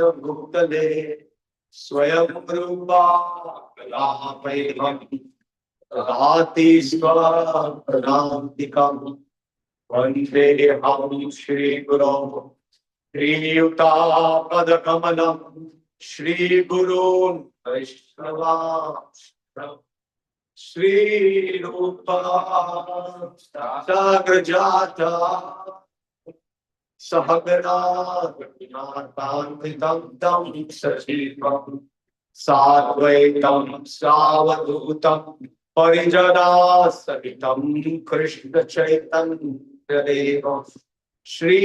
भूतले स्वयं रूपा कलापैहम् राति स्वप्रांतिकम् वन्देऽहं श्रीगुरो श्रीयुतापदकमलम् श्रीगुरून् वैष्णवांश्च श्रीरूपा साग्रजाता सहगणान्वितं तं सजीवम् साद्वैतं सावधूतं परिजनासहितं कृष्ण चैतन्यदेवम् श्री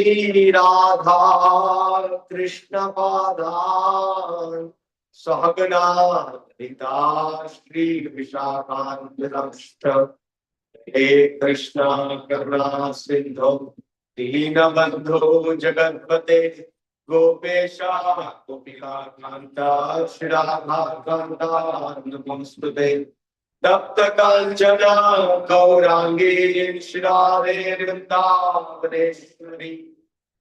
राधा कृष्ण पादान् सहगना ललिता श्री विशाखान्वितंश्च हे कृष्ण करुणा सिन्धो दीनबन्धो जगत्पते गोपेशा गोपिका कान्ता श्री राधा कान्ता नमोस्तुते तप्त कांचना गौरांगी श्री राधे वृंदावनेश्वरी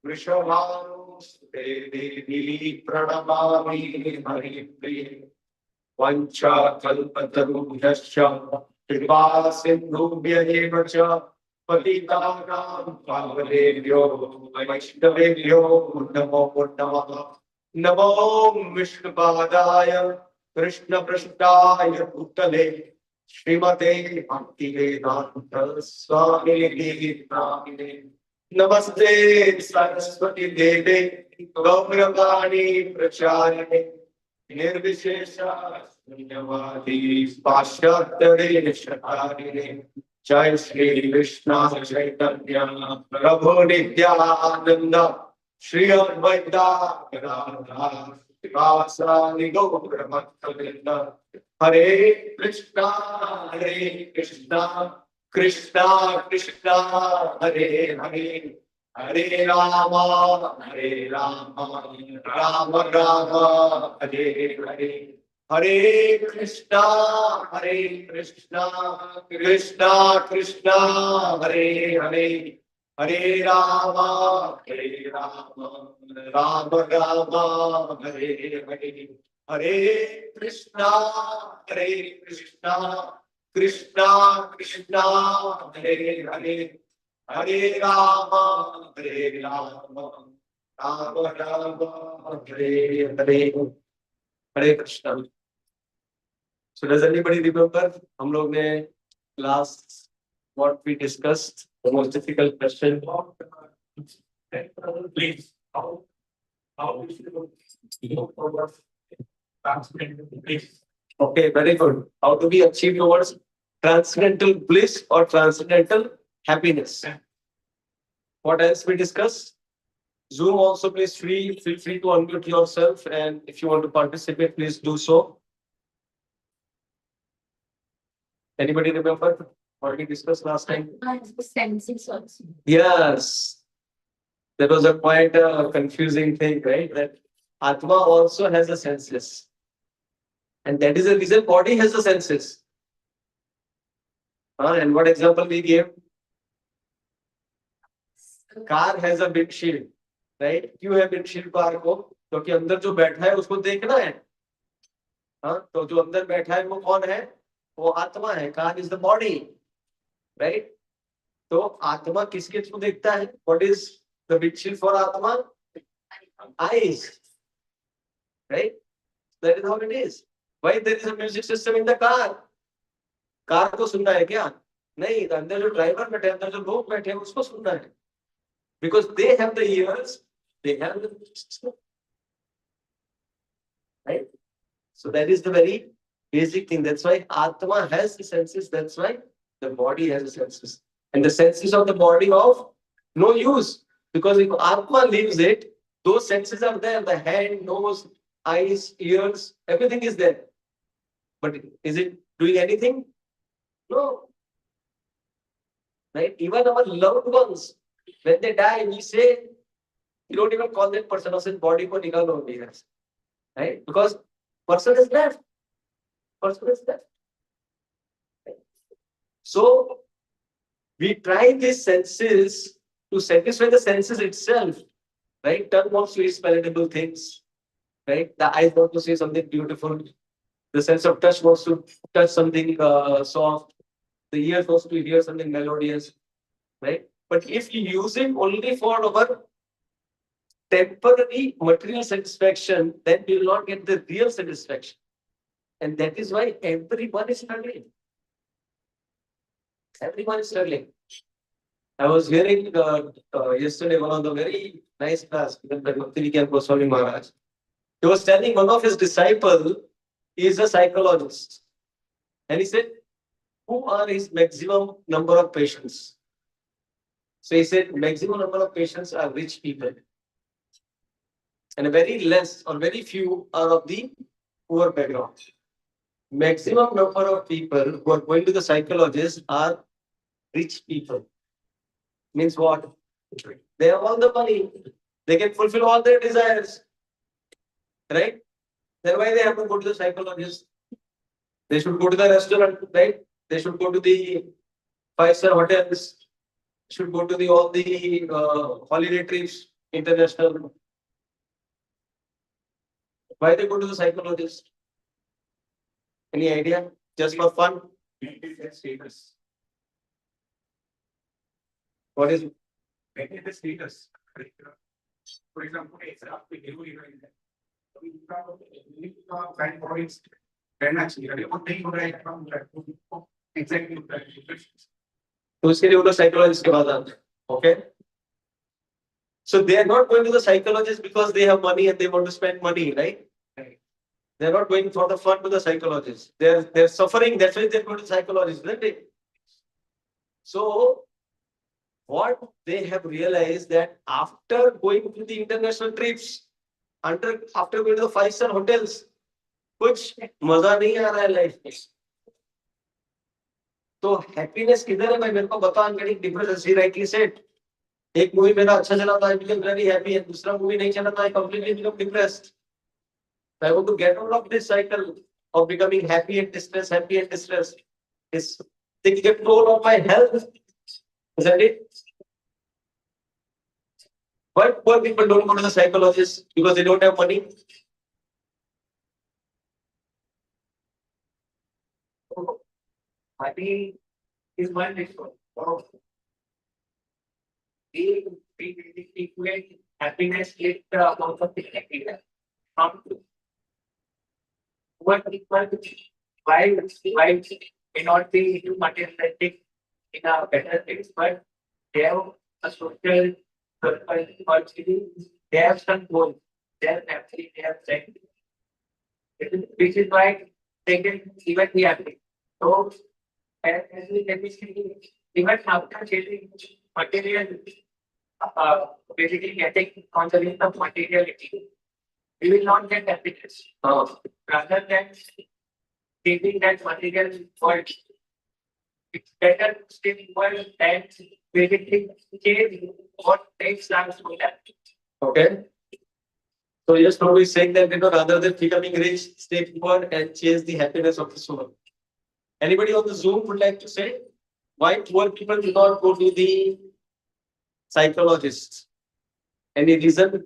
वृषभानुसुते देवी प्रणमामि हरिप्रिये वंशाकल्पतरुभ्यश्च कृपा सिन्धुभ्यः च पतितानां पावनेभ्यो वैष्णवेभ्यो नमो नमः। नमो विष्णुपादाय कृष्णपृष्ठाय भूतले श्रीमते भक्तिवेदांत स्वामिने नामिने नमस्ते सरस्वती देवे गौरवाणी प्रचारिणे निर्विशेष शून्यवादी पाश्चात्य देशकारिणे जय श्री कृष्ण चैतन्य प्रभु नित्यानंद श्री अद्वैता गदाधर वासादि गौर भक्तवृंद हरे Krishna Krishna Krishna Hare Hare Hare Ram Ram Ram Hare Hare Hare Krishna Krishna Krishna Hare Hare Hare Ram Ram Ram Hare Hare Hare Krishna Krishna Krishna Hare Hare Hare Ram Ram Ram Hare Hare Hare Krishna. So does anybody remember हम लोग ने last what we discussed the most difficult question? Please, how we should go forward? Please. Okay, very good. How do we achieve towards transcendental bliss or transcendental happiness? What else we discussed? Zoom also, please feel free to unmute yourself, and if you want to participate, please do so. Anybody remember what we discussed last time? Senses also. Yes, that was a quite confusing thing, right? That Atma also has the senses, and that is the reason body has the senses. And what example we gave? Car has a windshield, right? क्यों है windshield car को? क्योंकि अंदर जो बैठा है उसको देखना है. हाँ, तो जो अंदर बैठा है वो कौन है? वो आत्मा है. Car is the body, right? तो आत्मा किसके थ्रू देखता है? What is the windshield for आत्मा? Eyes, right? That is how it is. Why there is a music system in the car? Car को सुनना है क्या? नहीं, अंदर जो ड्राइवर बैठे हैं, अंदर जो लोग बैठे हैं उसको सुनना है. Because they have the ears, they have the system, right? So that is the very basic thing. That's why Atma has the senses. That's why the body has the senses. And the senses of the body of no use. Because if Atma leaves it, those senses are there. The hand, nose, eyes, ears, everything is there. But is it doing anything? No. Right? Even our loved ones, when they die, we say, you don't even call that person, or body ko nikalo, right? Because person is left. Person is left. Right? So we try these senses to satisfy the senses itself, right? Tongue wants to eat palatable things, right? The eyes want to see something beautiful. The sense of touch wants to touch something soft. The ears wants to hear something melodious, right? But if you use it only for our temporary material satisfaction, then we will not get the real satisfaction. And that is why everyone is struggling. Everyone is struggling. I was hearing yesterday one of the very nice class given by Bhakti Vigyan Goswami Maharaj. He was telling one of his disciple is a psychologist. And he said, who are his maximum number of patients? So he said, maximum number of patients are rich people. And very less or very few are of the poor background. Maximum number of people who are going to the psychologist are rich people. Means what? They have all the money. They can fulfill all their desires. Right? Then why they have to go to the psychologist? They should go to the restaurant, right? They should go to the five-star hotels. Should go to the all the holiday trips, international. Why they go to the psychologist? Any idea? Just for fun? Status. What is maintain the status? For example, it's up to you. Bank points, exactly. तो उसके लिए वो लोग psychologist के पास आते हैं. Okay? So they are not going to the psychologist because they have money and they want to spend money, right? They are not going for the fun to the psychologist. They're suffering. That's why they're going to the psychologist, isn't it? So what they have realized that after going to the international trips, after going to the five-star hotels, कुछ मजा नहीं आ रहा है life में. तो happiness किधर है भाई? मेरे को बता. I'm getting depressed, as he rightly said. एक मूवी मेरा अच्छा चला था, I became very happy, and दूसरा मूवी नहीं चला था, I completely become depressed. So I want to get out of this cycle of becoming happy and distressed, happy and distressed. It's taking a toll on my health. Isn't it? Why poor people don't go to the psychologist? Because they don't have money. Money is one issue. We equate happiness with the amount of happiness. What people, why may not be into materialistic in a better things, but they have a social policy, they have some goals, they have family, they have friends. Which is why they can even be happy. So, as we see, even after chasing material, basically getting on the list of materiality, we will not get happiness. Rather than thinking that material world, it's better to stay in world and basically change what takes us to that. Okay. So yes, Prabhu is saying that rather than becoming rich, stay poor and chase the happiness of the soul. Anybody on the Zoom would like to say why poor people do not go to the psychologist? Any reason?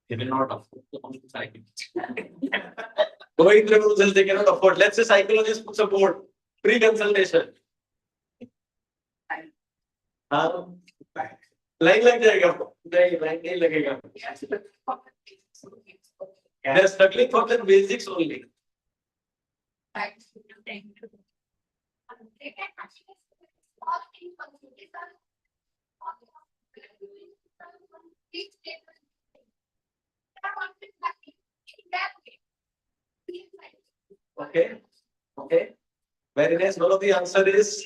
They will not afford to come to psychiatrist. Going through those they cannot afford. Let's say psychologist puts a board, free consultation. Line लग जाएगा. नहीं, line नहीं लगेगा. They are struggling for the basics only. Okay. Okay. Very nice. One of the answer is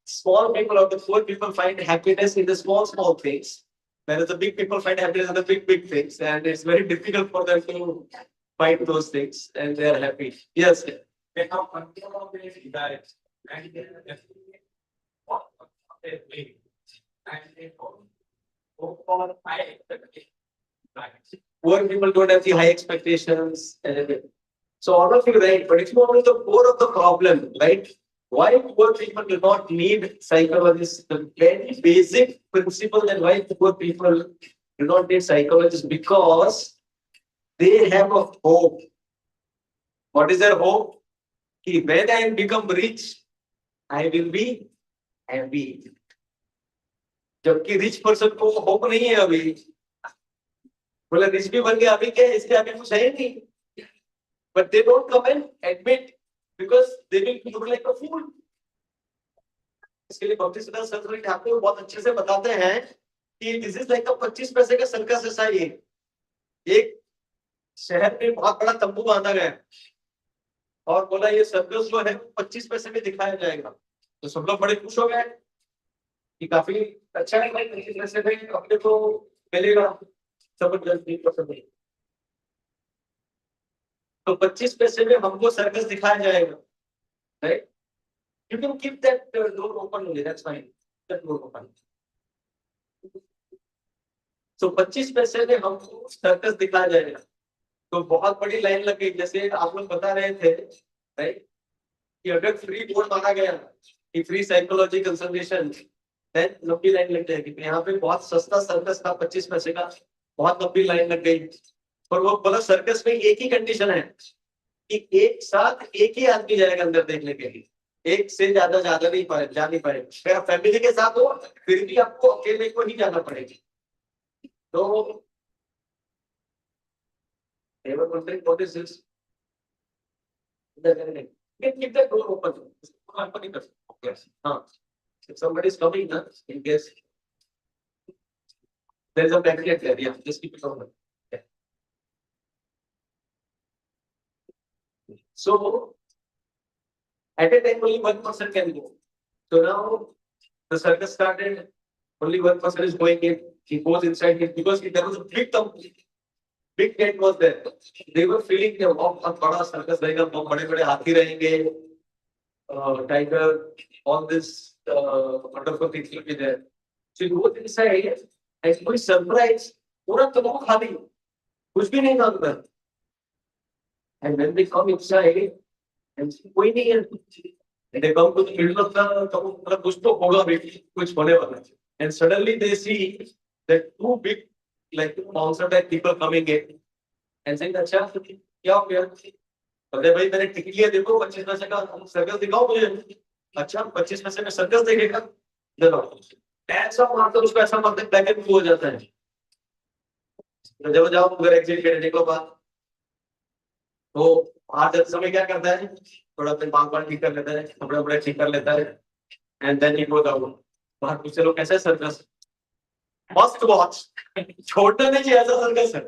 small people or the poor people find happiness in the small things, whereas the big people find happiness in the big things, and it's very difficult for them to find those things, and they are happy. Yes. They have control of their desires, and they are definitely of their way, and they go for high expectations. Poor people don't have the high expectations. So all of you right, but it's more of the core of the problem, right? Why poor people do not need psychologists? The very basic principle that why poor people do not need psychologists, because they have a hope. What is their hope? कि when I become rich, I will be happy. जबकि rich person को hope नहीं है अभी, बोले rich भी बन गया, अभी क्या है, इसके आगे कुछ है ही नहीं. But they don't come and admit because they will look like a fool. इसके लिए भक्ति सिद्धांत सरस्वती ठाकुर बहुत अच्छे से बताते हैं कि दिस इज लाइक 25 पैसे का सर्कस. ऐसा ही एक शहर में बहुत बड़ा तंबू बांधा गया और बोला ये सर्कस जो है 25 पैसे में दिखाया जाएगा. तो सब लोग बड़े खुश हो गए कि काफी अच्छा है भाई, 25 पैसे में अपने को मिलेगा जबरदस्त. तो 25 पैसे में हमको सर्कस दिखाया जाएगा, right? You can keep that door open only, that's fine. That door open. So 25 पैसे में हमको सर्कस दिखाया जाएगा. तो बहुत बड़ी लाइन लग गई, जैसे आप लोग बता रहे थे, राइट, कि अगर फ्री बोर्ड माना गया कि फ्री साइकोलॉजी कंसल्टेशन, देन लंबी लाइन लग जाएगी. यहाँ पे बहुत सस्ता सर्कस था 25 पैसे का, बहुत लंबी लाइन लग गई. और वो बोला सर्कस में एक ही कंडीशन है कि एक साथ एक ही आदमी जाएगा अंदर देखने के लिए, एक से ज्यादा नहीं पाए, जा नहीं पाए. अगर फैमिली के साथ हो फिर भी आपको अकेले को ही जाना पड़ेगा. तो they were wondering what is this? Keep the door open. Yes. If somebody is coming, in case there is a magnet there, yeah, just keep it open. Yeah. So at a time only one person can go. So now the circus started. Only one person is going in. He goes inside it because there was a big gate was there. They were feeling कि बहुत बड़ा circus रहेगा, बहुत बड़े-बड़े हाथी रहेंगे, tiger, all this wonderful things will be there. So he goes inside and कोई surprise, पूरा तंबू खाली, कुछ भी नहीं था अंदर. And when they come inside and कोई नहीं है, and they come to the middle of the तंबू, मतलब कुछ तो होगा भी, कुछ होने वाला है. And suddenly they see that two big like monster type people coming in and saying, अच्छा क्या हो गया? अरे भाई मैंने टिकट लिया, देखो 25 पैसे का सर्कस दिखाओ मुझे. अच्छा 25 पैसे में सर्कस देखेगा? देखो ऐसा मारते उसको, ऐसा मारते ब्लैक एंड ब्लू हो जाता है. जब जाओ उधर एग्जिट गेट देख लो बात. तो आज समय क्या करता है, थोड़ा अपने बाल ठीक कर लेता है, कपड़े वपड़े ठीक कर लेता है, and then he goes out. बाहर पूछते लोग कैसा है सर्कस? Must watch. छोड़ना नहीं चाहिए ऐसा सर्कस है.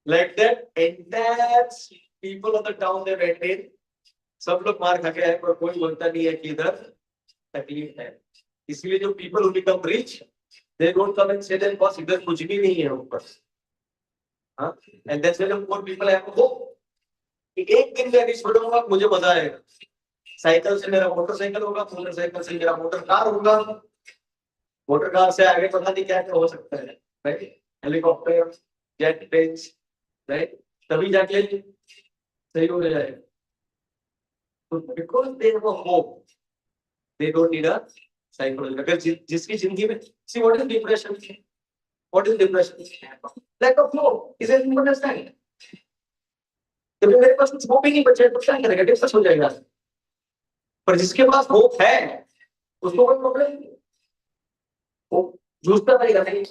Like that entire people of the town they went in. सब लोग मार खा के आए पर कोई बोलता नहीं है कि इधर तकलीफ है. इसलिए जो people who become rich, they don't come and say that boss इधर कुछ भी नहीं है ऊपर. हाँ, and that's why the poor people have hope. एक दिन मैं रिच बनूंगा, मुझे मजा आएगा. साइकिल से मेरा मोटरसाइकिल होगा, मोटरसाइकिल से मेरा मोटर कार होगा, मोटर कार से आगे पता नहीं क्या क्या हो सकता है, right? Helicopter, jet planes, right? तभी जाके सही हो जाएगा. तो because they have a hope, they don't need a psychology. अगर जिसकी जिंदगी में see what is depression, what is depression? Lack of hope. Is it understand? तो मेरे पास कुछ होप ही नहीं बचा तो क्या करेगा? डिप्रेस हो जाएगा. पर जिसके पास होप है उसको कोई प्रॉब्लम नहीं. वो जूझता रहेगा. नहीं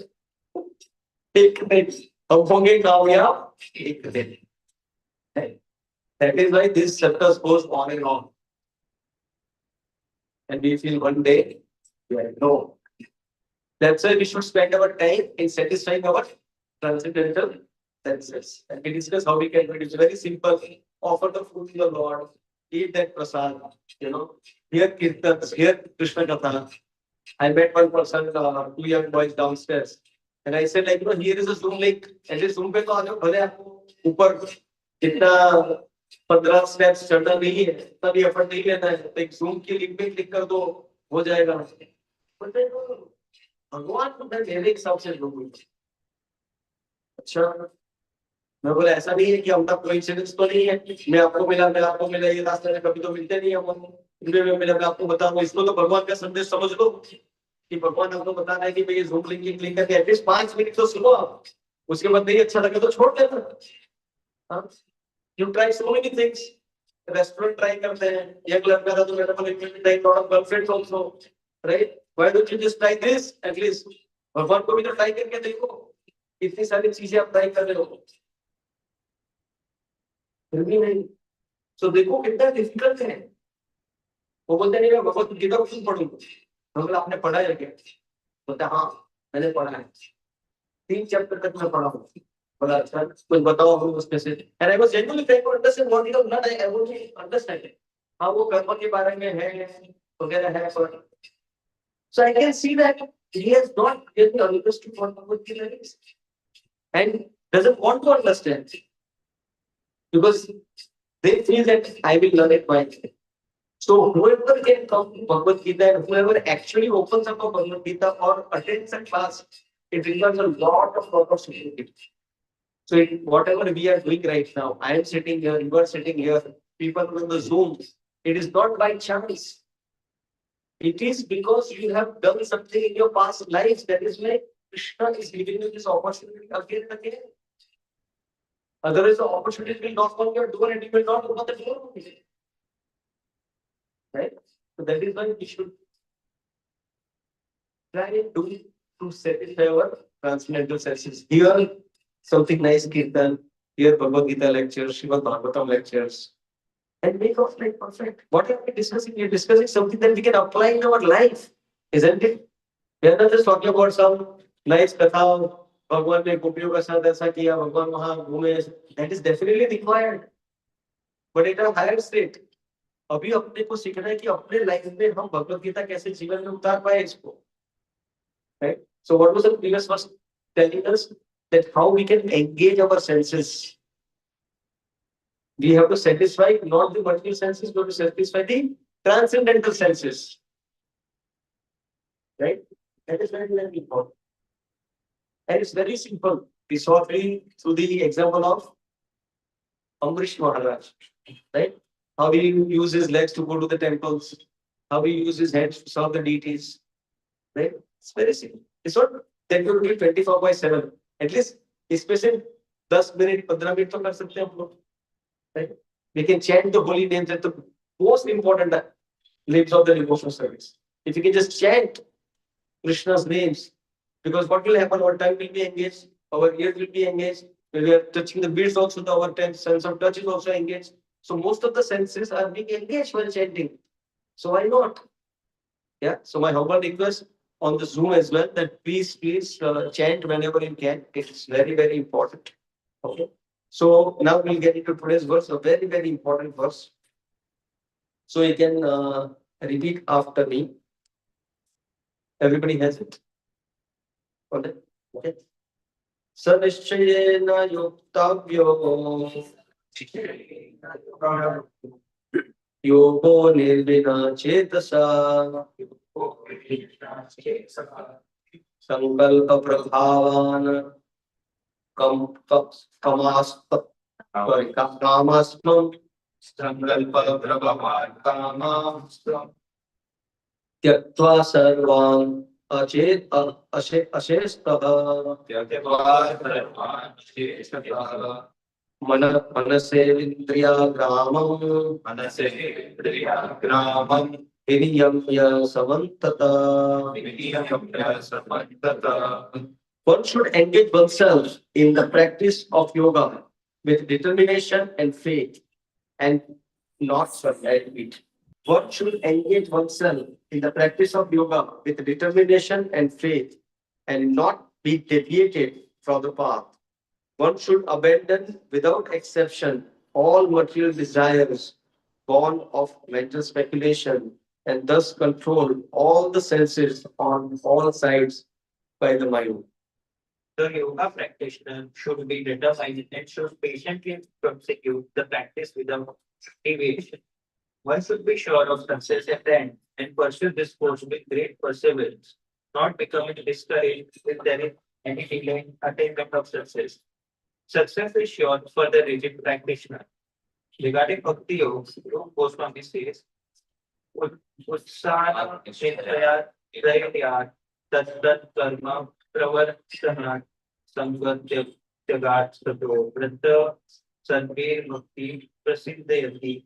एक दिन हम होंगे कामयाब, एक दिन. That is why this circus goes on and on. And we feel one day, no. That's why we should spend our time in satisfying our transcendental senses. And we discuss how we can do it. It's very simple. Offer the food to the Lord, eat that prasad, hear kirtans, hear Krishna Katha. I met one person, 2 young boys downstairs. And I said, like, here is a Zoom link. And this Zoom पे तो आ जाओ, भले आपको ऊपर इतना 15 steps चढ़ना नहीं है, तभी एफर्ट नहीं लेना है. तो एक Zoom की लिंक पे क्लिक कर दो, हो जाएगा. भगवान को मेरे हिसाब से लोग. अच्छा, मैं बोला ऐसा नहीं है कि हम तक कोइंसिडेंस तो नहीं है, मैं आपको मिला, मैं आपको मिला, ये रास्ते में कभी तो मिलते नहीं है हम. में मिला, मैं आपको बता रहा हूँ, इसको तो भगवान का संदेश समझ लो कि भगवान आपको बता रहा है कि भाई ये Zoom लिंक क्लिक करके एटलीस्ट 5 मिनट तो सुनो आप. उसके बाद नहीं अच्छा लगे तो छोड़ देना. हाँ? You try so many things. Restaurant try करते हैं. एक लड़का था तो मेरे को try lot of girlfriends also, right? Why don't you just try this at least? भगवान को भी तो try करके देखो. इतनी सारी चीजें आप try कर रहे हो. फिर भी नहीं. So देखो कितना difficult है. वो बोलते नहीं मैं भगवत गीता को क्यों पढ़ूंगा? मतलब आपने पढ़ा है क्या? बोलते हाँ मैंने पढ़ा है. 3 चैप्टर तक मैं पढ़ा हूँ. बोला अच्छा कुछ बताओ हम उसमें से. And I was genuinely trying to understand what he was not. I want to understand it. हाँ वो कर्म के बारे में है वगैरह है पर. So I can see that he has not really understood what Bhagavad Gita is and doesn't want to understand because they feel that I will learn it myself. So whoever can come to Bhagavad Gita and whoever actually opens up a Bhagavad Gita or attends a class, it requires a lot of support. So whatever we are doing right now, I am sitting here, you are sitting here, people on the Zoom, it is not by chance. It is because you have done something in your past lives. That is why Krishna is giving you this opportunity again and again. Otherwise, the opportunity will knock on your door and you will not open the door. Right? So that is why we should try and do to satisfy our transcendental senses. Here, something nice Kirtan, here Bhagavad Gita lectures, Srimad Bhagavatam lectures, and make our life perfect. What are we discussing? We are discussing something that we can apply in our life, isn't it? We are not just talking about some nice katha. भगवान ने गोपियों का साथ ऐसा किया, भगवान वहां घूमे. That is definitely required, but at a higher state. अभी अपने को सीखना है कि अपने लाइफ में हम भगवत गीता कैसे जीवन में उतार पाए इसको. Right? So what was the previous verse telling us? That how we can engage our senses. We have to satisfy not the material senses, but to satisfy the transcendental senses. Right? That is very, very important. And it's very simple. We saw through the example of Amrish Maharaj. Right? How he used his legs to go to the temples, how he used his hands to serve the deities. Right? It's very simple. It's not that you do it 24/7. At least especially 10 minutes, 15 minutes तो कर सकते हैं हम लोग. Right? We can chant the holy names at the most important limbs of the devotional service. If you can just chant Krishna's names, because what will happen? Our time will be engaged, our ears will be engaged. When we are touching the beads, also our sense of touch is also engaged. So most of the senses are being engaged while chanting. So why not? Yeah. So my humble request on the Zoom as well that please chant whenever you can. It's very, very important. Okay. So now we'll get into today's verse, a very, very important verse. So you can repeat after me. Everybody has it. Okay. Sanishchayena yuktavyo yogo nirvina chetasa sankalpa prabhavan kamastam संकल्प प्रभवान कामास्त्रम त्यक्त्वा सर्वान् अशेषतः त्यक्त्वा सर्वान् शेषतः मनसेन्द्रियाग्रामं मनसेन्द्रियाग्रामं विनियम्य समन्ततः. विनियम्य समन्ततः. One should engage oneself in the practice of yoga with determination and faith and not survive it. One should engage oneself in the practice of yoga with determination and faith and not be deviated from the path. One should abandon without exception all material desires born of mental speculation and thus control all the senses on all sides by the mind. The yoga practitioner should be determined and should patiently prosecute the practice without deviation. One should be sure of success at the end and pursue this course with great perseverance, not becoming discouraged if there is any delay in attainment of success. Success is sure for the rigid practitioner. Regarding Bhakti Yoga, Goswami says, Utsana Chintaya Dayatya Tat Karma Pravartana Samvardhan Jagat Sato Vrata Sarve Bhakti Prasiddhayati.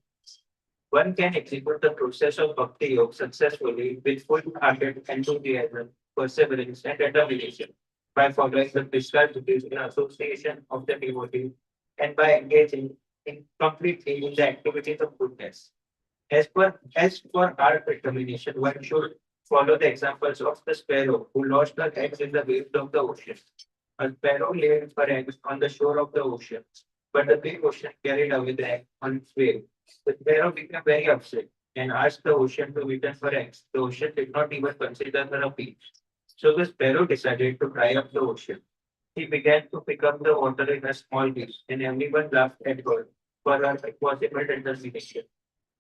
One can execute the process of Bhakti Yoga successfully with full-hearted enthusiasm, perseverance, and determination by following the prescribed duties in association of the devotee and by engaging in completely in the activities of goodness. As for our determination, one should follow the examples of the sparrow who lost her eggs in the waves of the ocean. A sparrow laid her eggs on the shore of the ocean, but the big ocean carried away the egg on its way. The sparrow became very upset and asked the ocean to return her eggs. The ocean did not even consider her a peach. So the sparrow decided to dry up the ocean. He began to pick up the water in a small dish, and everyone laughed at her for her impossible determination.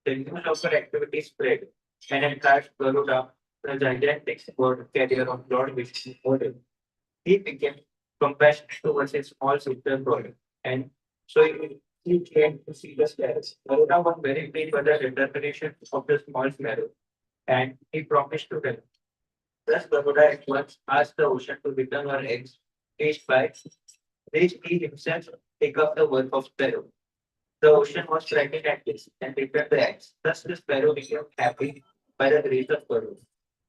The news of her activity spread, and at last Garuda, the gigantic bird carrier of Lord Vishnu's model, he became compassionate towards his small sister boy, and so he came to see the sparrows. Garuda was very pleased by the determination of the small sparrow, and he promised to help. Thus, Garuda at once asked the ocean to return her eggs, each by which he himself take up the work of sparrow. The ocean was frightened at this and returned the eggs. Thus, the sparrow became happy by the grace of Guru.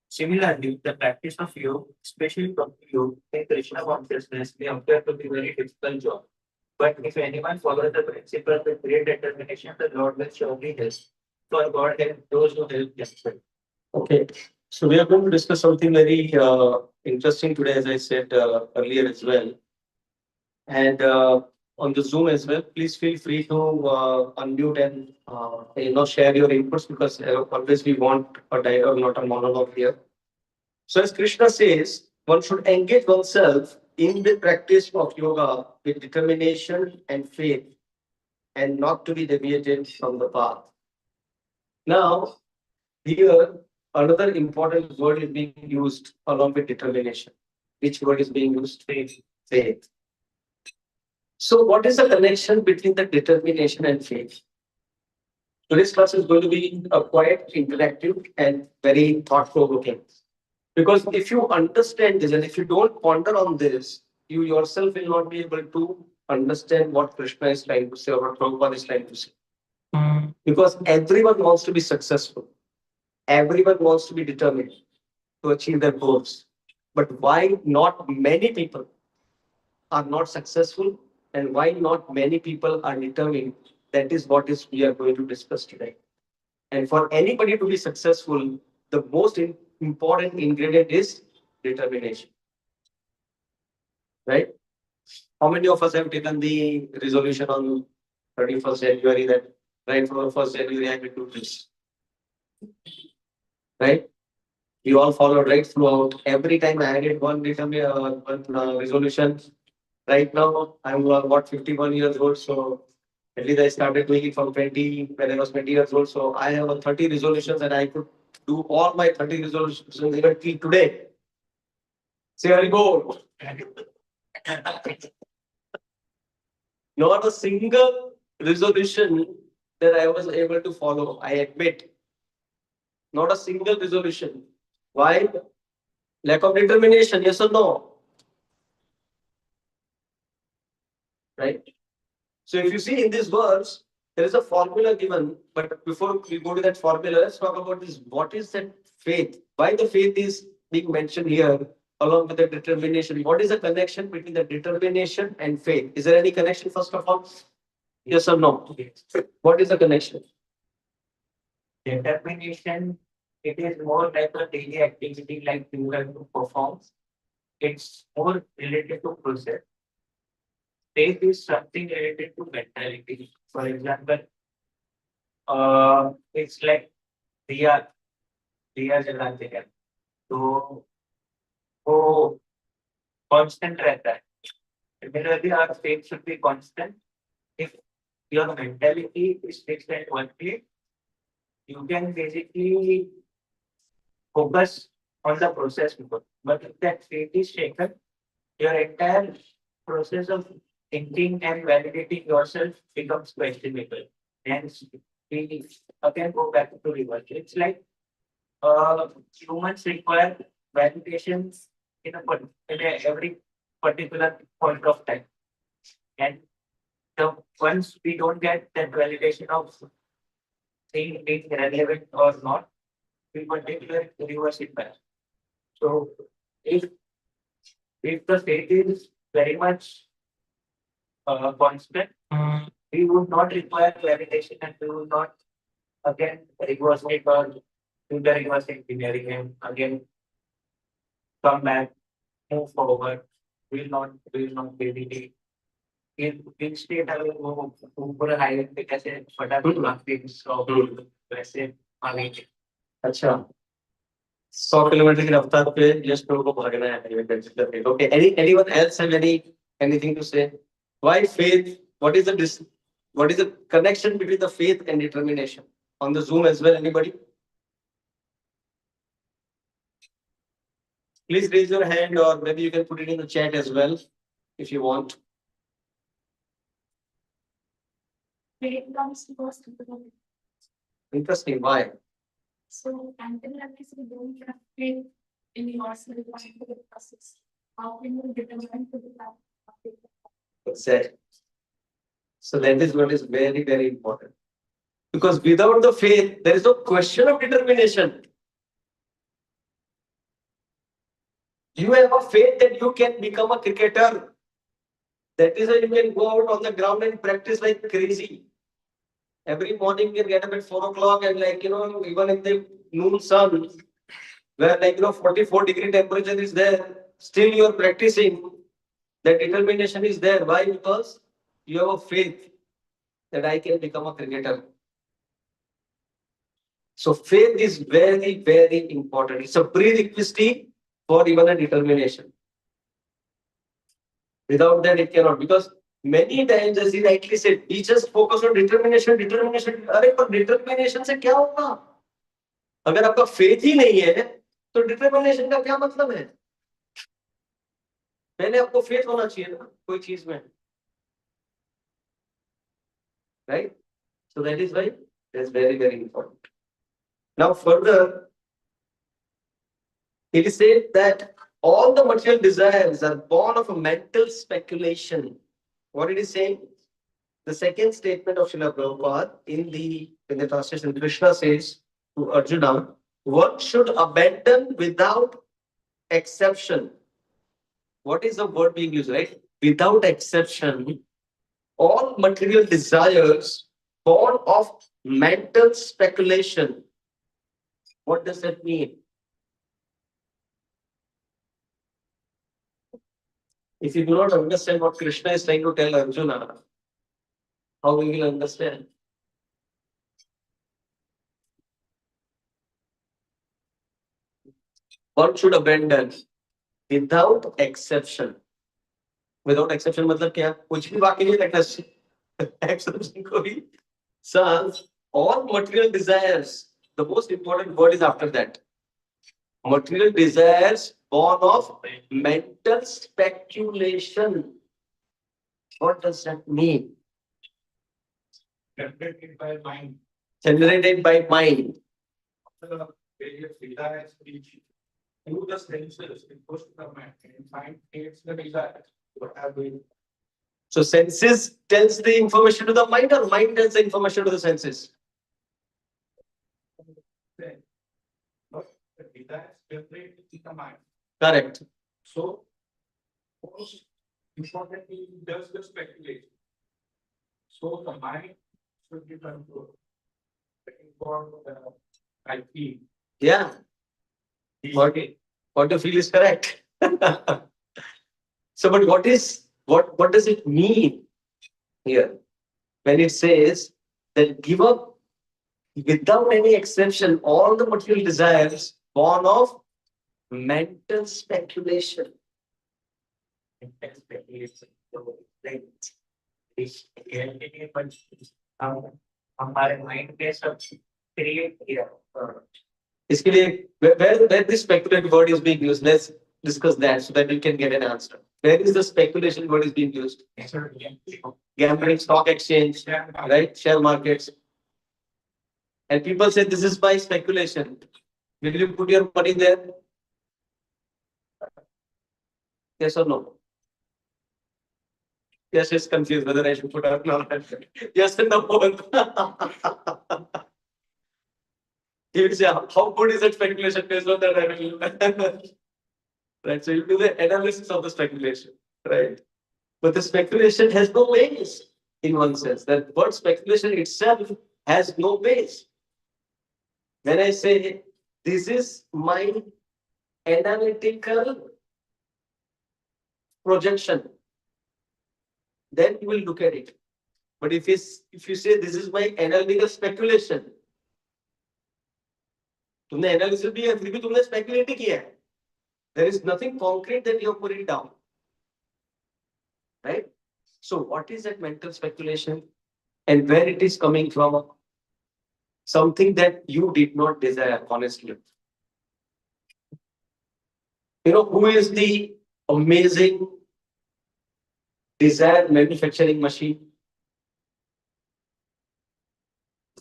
Similarly, the practice of yoga, especially bhakti yoga in Krishna consciousness, may appear to be very difficult job. But if anyone follows the principle with great determination, the Lord will surely help. For God help those who help themselves. Okay. So we are going to discuss something very interesting today, as I said earlier as well. And on the Zoom as well, please feel free to unmute and share your inputs, because always we want a dialogue, not a monologue here. So as Krishna says, one should engage oneself in the practice of yoga with determination and faith, and not to be deviated from the path. Now, here another important word is being used along with determination. Which word is being used? Faith. Faith. So what is the connection between the determination and faith? Today's class is going to be a quite interactive and very thought-provoking. Because if you understand this and if you don't ponder on this, you yourself will not be able to understand what Krishna is trying to say or what Prabhupada is trying to say. Because everyone wants to be successful. Everyone wants to be determined to achieve their goals. But why not many people are not successful, and why not many people are determined? That is what is we are going to discuss today. And for anybody to be successful, the most important ingredient is determination. Right? How many of us have taken the resolution on 31st January that right from the 1st January I will do this? Right? We all followed right throughout. Every time I added one resolution. Right now, I'm what 51 years old, so at least I started doing it from 20 when I was 20 years old. So I have 30 resolutions, and I could do all my 30 resolutions even till today. Say Hari Bol. Not a single resolution that I was able to follow. I admit, not a single resolution. Why? Lack of determination. Yes or no? Right? So if you see in this verse, there is a formula given, but before we go to that formula, let's talk about this. What is that faith? Why the faith is being mentioned here along with the determination? What is the connection between the determination and faith? Is there any connection first of all? Yes or no? What is the connection? Determination, it is more like a daily activity like you have to perform. It's more related to process. Faith is something related to mentality. For example, it's like दिया दिया जलाते हैं तो वो constant रहता है. Similarly, our faith should be constant. If your mentality is fixed at one place, you can basically focus on the process more. But if that faith is shaken, your entire process of thinking and validating yourself becomes questionable. And we again go back to reverse. It's like humans require validations in every particular point of time. And the once we don't get that validation of thing being relevant or not, we particularly reverse it back. So if the faith is very much constant, we would not require validation and we would not again reverse it or do the reverse engineering and again come back, move forward. Will not really instead अगर वो ऊपर highway पे कैसे फटाफट भागते हैं 100 वैसे भागेंगे। अच्छा 100 किलोमीटर की रफ्तार पे यश प्रभु को भागना है हाईवे पे कंसीडर करके। Okay anyone else have anything to say? Why faith? What is the connection between the faith and determination? On the Zoom as well, anybody? Please raise your hand or maybe you can put it in the chat as well if you want. Faith comes first. Interesting. Why? So until unless you don't have faith in yourself and in the process, how can you determine to become a faith? Exactly. So that is what is very, very important. Because without the faith, there is no question of determination. You have a faith that you can become a cricketer. That is why you can go out on the ground and practice like crazy. Every morning you can get up at 4 o'clock and even in the noon sun, where 44-degree temperature is there, still you are practicing. That determination is there. Why? Because you have a faith that I can become a cricketer. So faith is very, very important. It's a prerequisite for even a determination. Without that, it cannot. Because many times, as he rightly said, we just focus on determination. अरे पर determination से क्या होगा? अगर आपका faith ही नहीं है, तो determination का क्या मतलब है? पहले आपको faith होना चाहिए ना कोई चीज में, right? So that is why that's very, very important. Now further, it is said that all the material desires are born of a mental speculation. What it is saying? The second statement of Srila Prabhupada in the translation, Krishna says to Arjuna, one should abandon without exception. What is the word being used, right? Without exception, all material desires born of mental speculation. What does that mean? If you do not understand what Krishna is trying to tell Arjuna, how we will understand? One should abandon without exception. Without exception मतलब क्या? कुछ भी बाकी नहीं रखना चाहिए. Exception को भी. So all material desires. The most important word is after that. Material desires born of mental speculation. What does that mean? Generated by mind. Generated by mind. The various desires which through the senses it goes to the mind and mind creates the desires. What have we? So senses tells the information to the mind or mind tells the information to the senses? But the desires generate in the mind. Correct. So most importantly does the speculation. So the mind should be controlled. I feel. Yeah. What you feel is correct. So, but what does it mean here when it says that give up without any exception all the material desires born of mental speculation? Mental speculation. So, like, इस reality पर हम हमारे mind पे सब create किया. इसके लिए where this speculative word is being used, let's discuss that so that you can get an answer. Where is the speculation word is being used? Gambling, stock exchange, right? Share markets. And people say this is by speculation. Will you put your money there? Yes or no? Yes, she's confused whether I should put her or not. Yes and no both. He will say, how good is that speculation based on that I will. Right. So you do the analysis of the speculation, right? But the speculation has no base in one sense. That word speculation itself has no base. When I say this is my analytical projection, then you will look at it. But if you say this is my analytical speculation, तुमने analysis भी है फिर भी तुमने speculate किया है. There is nothing concrete that you have put it down, right? So what is that mental speculation and where it is coming from? Something that you did not desire, honestly. You know who is the amazing desire manufacturing machine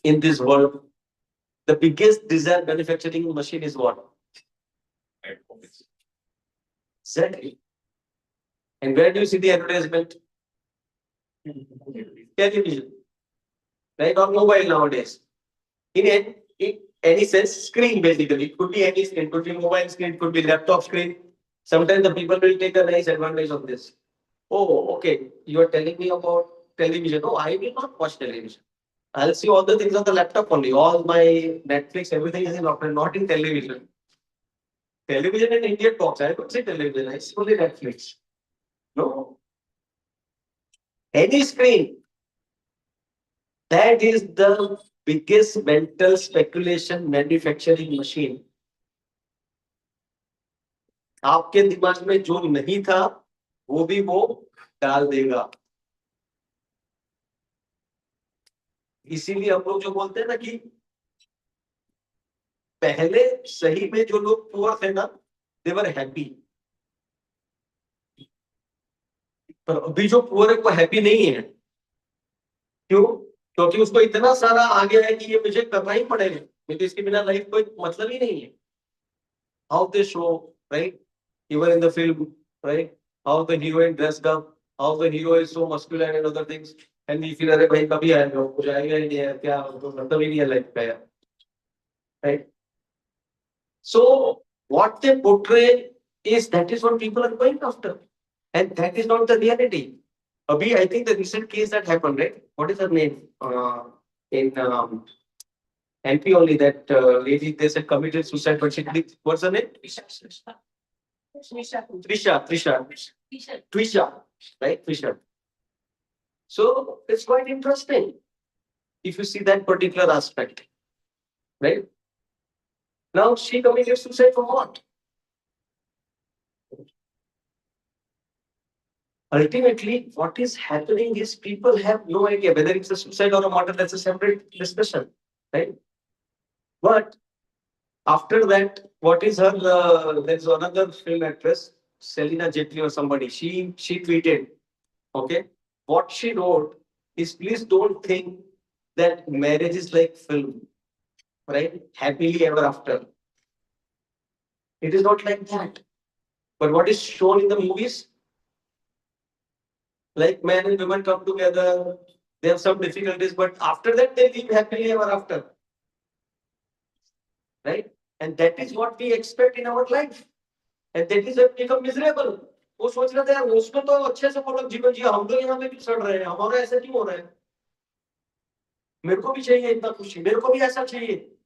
in this world? The biggest desire manufacturing machine is what? Exactly. And where do you see the advertisement? Television, right? Or mobile nowadays. In any sense, screen basically. It could be any screen, it could be mobile screen, it could be laptop screen. Sometimes the people will take a nice advantage of this. Oh, okay. You are telling me about television. Oh, I will not watch television. I'll see all the things on the laptop only. All my Netflix, everything is in laptop, not in television. Television in India talks. I don't see television. I see only Netflix. No. Any screen. That is the biggest mental speculation manufacturing machine. आपके दिमाग में जो नहीं था वो भी वो डाल देगा. इसीलिए हम लोग जो बोलते हैं ना कि पहले सही में जो लोग पुअर थे ना, दे वर हैप्पी. पर अभी जो पुअर है वो हैप्पी नहीं है. क्यों? क्योंकि उसको इतना सारा आ गया है कि ये मुझे करना ही पड़ेगा, नहीं तो इसके बिना लाइफ कोई मतलब ही नहीं है. How they show, right, even in the film, right? How the heroine dressed up, how the hero is so muscular and other things, and we feel अरे भाई कभी आएगा, कुछ आएगा ही नहीं है, क्या मतलब ही नहीं है लाइफ का यार, right? So what they portray is that is what people are going after, and that is not the reality. Abhi, I think the recent case that happened, right? What is her name? In MP only, that lady, they said committed suicide, but she did. What's her name? Trisha, right? Trisha. So it's quite interesting if you see that particular aspect, right? Now she committed suicide for what? Ultimately, what is happening is people have no idea whether it's a suicide or a murder. That's a separate discussion, right? But after that, what is her? There's another film actress, Selena Jetli or somebody. She tweeted, okay, what she wrote is, please don't think that marriage is like film, right? Happily ever after. It is not like that. But what is shown in the movies, like man and woman come together, they have some difficulties, but after that they live happily ever after, right? And that is what we expect in our life, and that is what become miserable. वो सोच रहे थे यार उसमें तो अच्छे से वो लोग जीवन जिया, हम लोग यहाँ पे भी सड़ रहे हैं, हमारा ऐसा क्यों हो रहा है? मेरे को भी चाहिए इतना खुशी, मेरे को भी ऐसा चाहिए.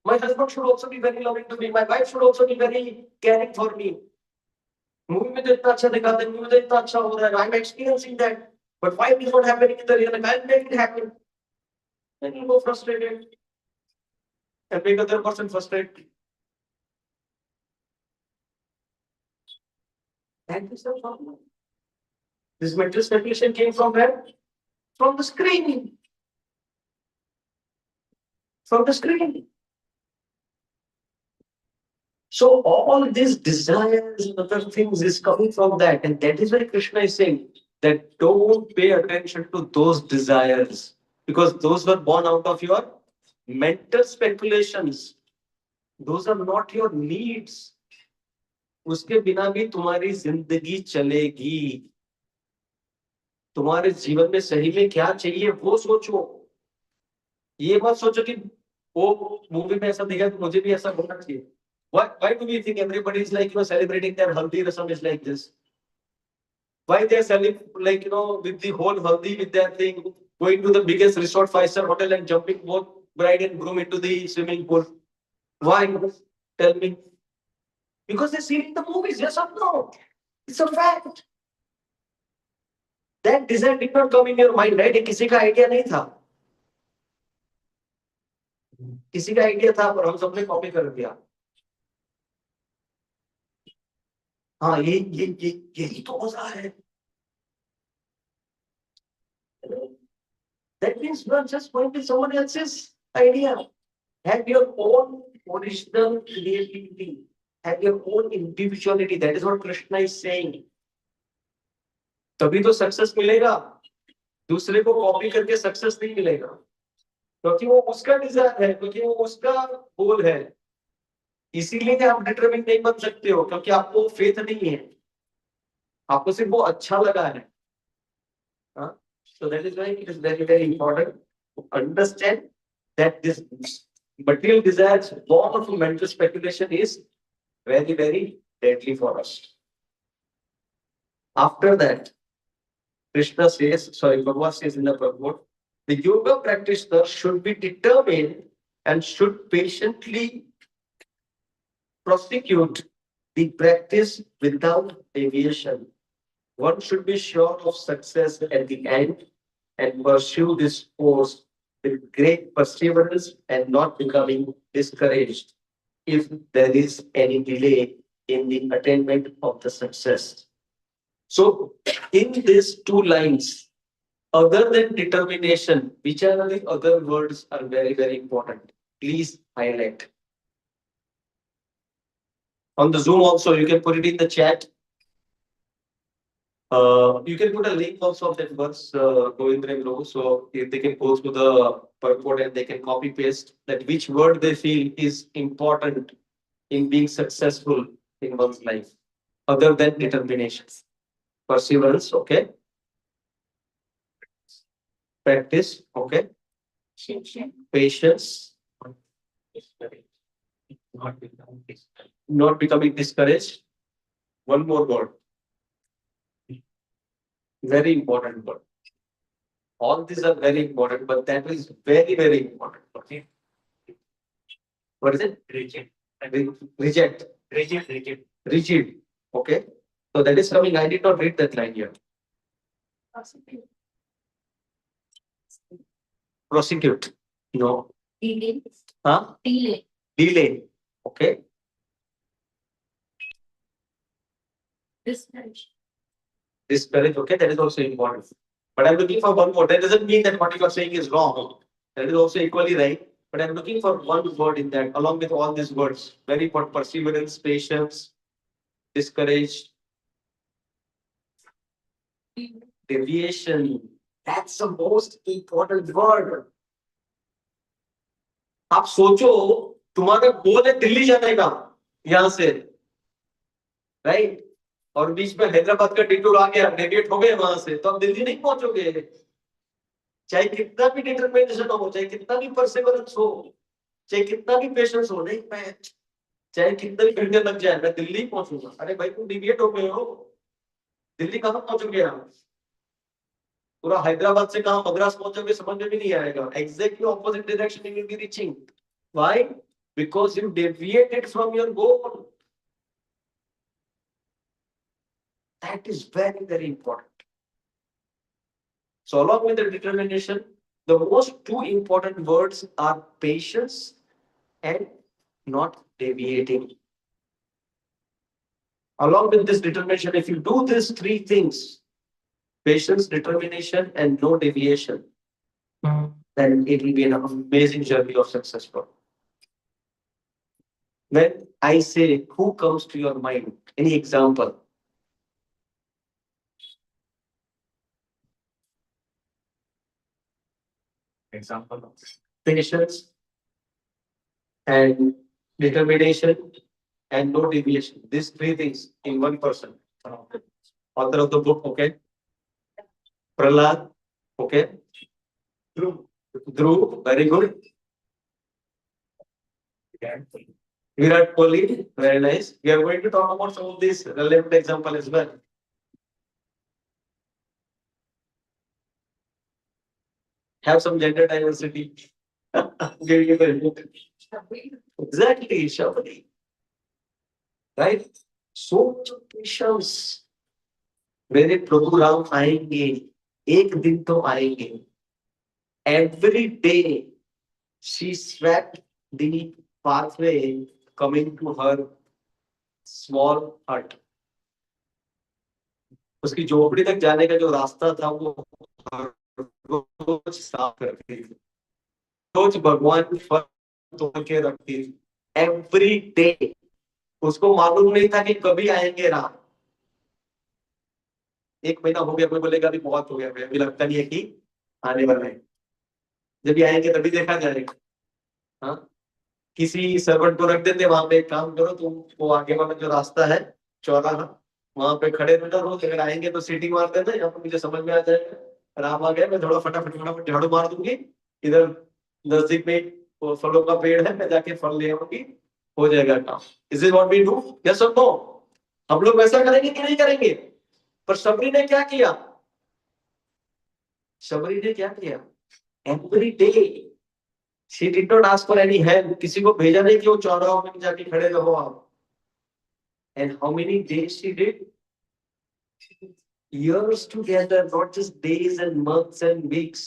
My husband should also be very loving to me. My wife should also be very caring for me. Movie में तो इतना अच्छा दिखाते हैं, मूवी में तो इतना अच्छा हो रहा है. I'm experiencing that, but why it is not happening in the real life? I'll make it happen. Then you go frustrated and make other person frustrated. That is the problem. This mental speculation came from where? From the screen. From the screen. So all these desires and other things is coming from that, and that is why Krishna is saying that don't pay attention to those desires, because those were born out of your mental speculations. Those are not your needs. उसके बिना भी तुम्हारी जिंदगी चलेगी. तुम्हारे जीवन में सही में क्या चाहिए वो सोचो। ये मत सोचो कि वो मूवी में ऐसा दिखा तो मुझे भी ऐसा होना चाहिए। Why do we think everybody is like celebrating their haldi rasam is like this? Why they are selling like with the whole haldi with their thing, going to the biggest resort 5-star hotel and jumping both bride and groom into the swimming pool? Why? Tell me. Because they see in the movies, yes or no? It's a fact. That design did not come in your mind, right? ये किसी का idea नहीं था, किसी का idea था पर हम सबने कॉपी कर दिया। हाँ ये यही तो मजा है। That means you are just going with someone else's idea. Have your own original creativity. Have your own individuality. That is what Krishna is saying. तभी तो सक्सेस मिलेगा, दूसरे को कॉपी करके सक्सेस नहीं मिलेगा, क्योंकि वो उसका डिजायर है, क्योंकि वो उसका गोल है। इसीलिए आप डिटरमिन नहीं बन सकते हो, क्योंकि आपको फेथ नहीं है, आपको सिर्फ वो अच्छा लगा है। So that is why it is very, very important to understand that this material desires born of mental speculation is very, very deadly for us. After that, Krishna says, sorry, Bhagavad says in the Prabhu, the yoga practitioner should be determined and should patiently prosecute the practice without deviation. One should be sure of success at the end and pursue this course with great perseverance and not becoming discouraged if there is any delay in the attainment of the success. So, in these two lines, other than determination, which are the other words are very, very important. Please highlight. On the Zoom also, you can put it in the chat. You can put a link also of that verse, Govindra and Prabhu, so if they can go through the purport and they can copy paste that which word they feel is important in being successful in one's life, other than determination. Perseverance, okay. Practice, okay. Patience, not becoming discouraged. One more word. Very important word. All these are very important, but that is very, very important. Okay. What is it? Rigid. Reject. Rigid. Rigid. Okay. So that is coming. I did not read that line here. Prosecute. No. Delay. Huh? Delay. Delay. Okay. Discourage. Discourage. Okay. That is also important. But I'm looking for one more. That doesn't mean that what you are saying is wrong. That is also equally right. But I'm looking for one word in that, along with all these words. Very important. Perseverance, patience, discourage, deviation. That's the most important word. आप सोचो, तुम्हारा गोल है दिल्ली जाने का यहां से, right? और बीच में हैदराबाद का डिटूर आ गया, डेविएट हो गए वहां से, तो आप दिल्ली नहीं पहुंचोगे। चाहे कितना भी डिटरमिनेशन हो, चाहे कितना भी परसेवरेंस हो, चाहे कितना भी पेशेंस हो, नहीं मैं चाहे कितना भी घंटे लग जाए, मैं दिल्ली पहुंचूंगा। अरे भाई तुम डिविएट हो गए हो, दिल्ली कहाँ पहुंचोगे आप? पूरा हैदराबाद से कहाँ मद्रास पहुंचोगे समझ में भी नहीं आएगा। Exactly opposite direction you will be reaching. Why? Because you deviated from your goal. That is very, very important. So along with the determination, the most two important words are patience and not deviating. Along with this determination, if you do these three things, patience, determination, and no deviation, then it will be an amazing journey of successful. When I say, who comes to your mind? Any example? Example of Patience and determination and no deviation. These three things in one person. Author of the book, okay? Prahlad, okay. Dhruv, very good. Virat Kohli, very nice. We are going to talk about some of these relevant example as well. Have some gender diversity. Give you the exactly, Shabali. Right? So much of patience. मेरे प्रभु राम आएंगे, एक दिन तो आएंगे. Every day she swept the pathway coming to her small hut. उसकी झोपड़ी तक जाने का जो रास्ता था वो हर रोज साफ करती थी, रोज भगवान की फल तोड़ के रखती थी. Every day. उसको मालूम नहीं था कि कभी आएंगे राम. एक महीना हो गया, कोई बोलेगा अभी बहुत हो गया, अभी लगता नहीं है कि आने वाला है. जब ये आएंगे तभी देखा जाएगा. हाँ, किसी सर्वेंट को रख देते वहां पे, एक काम करो तुम, वो आगे वाला जो रास्ता है चौराहा, वहां पे खड़े रहना रोज. अगर आएंगे तो सीटी मार देना, यहाँ पे मुझे समझ में आ जाएगा राम आ गया, मैं थोड़ा फटाफट फटाफट झाड़ू मार दूंगी. इधर नजदीक में वो फलों का पेड़ है, मैं जाके फल ले आऊंगी, हो जाएगा काम. Is it what we do? Yes और नो? हम लोग वैसा करेंगे कि नहीं करेंगे? पर सबरी ने क्या किया? सबरी ने क्या किया? Every day she did not ask for any help. किसी को भेजा नहीं कि वो चौराहों में जाके खड़े रहो आप. And how many days she did? Years together, not just days and months and weeks.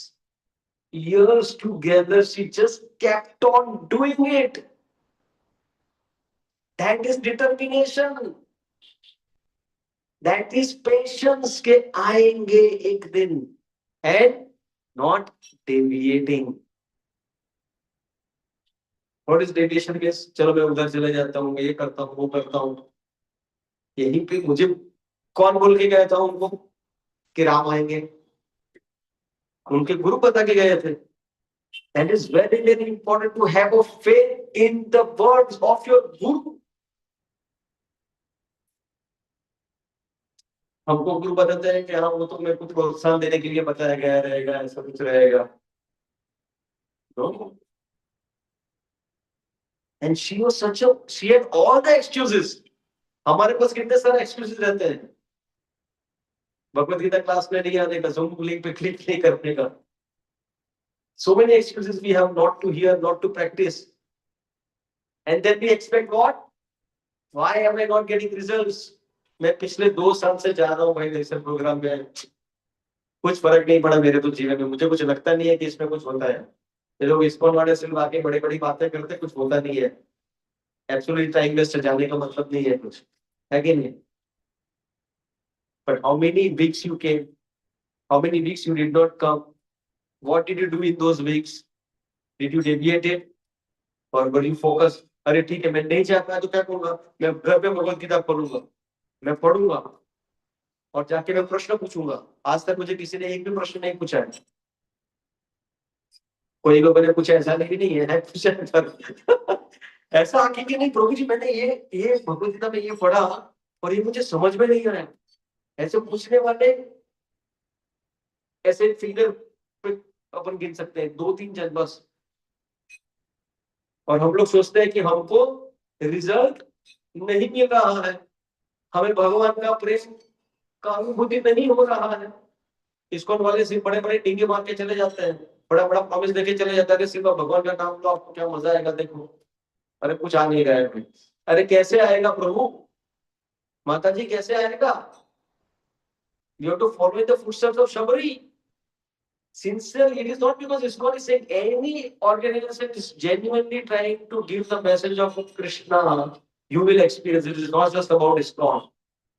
Years together, she just kept on doing it. That is determination. That is patience. के आएंगे एक दिन. And not deviating. What is deviation? Guys, चलो मैं उधर चले जाता हूँ, ये करता हूँ, वो करता हूँ. यहीं पे मुझे कौन बोल के गया था उनको कि राम आएंगे? उनके गुरु बता के गए थे. And it's very, very important to have a faith in the words of your guru. हमको गुरु बताते हैं कि हाँ वो तो मेरे को प्रोत्साहन देने के लिए बताया गया रहेगा, ऐसा कुछ रहेगा. No. And she was she had all the excuses. हमारे पास कितने सारे एक्सक्यूजेस रहते हैं भगवत गीता क्लास में नहीं आने का, जूम लिंक पे क्लिक नहीं करने का. So many excuses we have not to hear, not to practice. And then we expect what? Why am I not getting results? मैं पिछले 2 साल से जा रहा हूँ भाई ऐसे प्रोग्राम में, कुछ फर्क नहीं पड़ा मेरे तो जीवन में. मुझे कुछ लगता नहीं है कि इसमें कुछ होता है. ये लोग इस्कॉन वाले सिर्फ आके बड़ी बड़ी बातें करते, कुछ होता नहीं है. एब्सोल्युटली टाइम वेस्ट जाने का मतलब नहीं है कुछ, है कि नहीं? But how many weeks you came? How many weeks you did not come? What did you do in those weeks? Did you deviate it? Or were you focused? अरे ठीक है, मैं नहीं जा पाया तो क्या करूंगा? मैं घर पे भगवत गीता पढ़ूंगा, मैं पढ़ूंगा और जाके मैं प्रश्न पूछूंगा. आज तक मुझे किसी ने एक भी प्रश्न नहीं पूछा है. कोई लोगों ने पूछा, ऐसा नहीं है पूछा है. ऐसा आके कि नहीं प्रभु जी मैंने ये भगवत गीता में ये पढ़ा और ये मुझे समझ में नहीं आया. ऐसे पूछने वाले ऐसे फिंगर पे अपन गिन सकते हैं, 2-3 जन बस. और हम लोग सोचते हैं कि हमको रिजल्ट नहीं मिल रहा है, हमें भगवान का प्रेम का अनुभूति नहीं हो रहा है. इसको वाले सिर्फ बड़े बड़े डींगे मार के चले जाते हैं, बड़ा बड़ा प्रॉमिस देके चले जाते हैं, सिर्फ भगवान का नाम लो आपको क्या मजा आएगा देखो. अरे कुछ आ नहीं रहा है. अरे कैसे आएगा प्रभु? माता जी कैसे आएगा? You have to follow in the footsteps of Shabari. Sincerely, it is not because ISKCON is saying any organization is genuinely trying to give the message of Krishna, you will experience it. It is not just about ISKCON.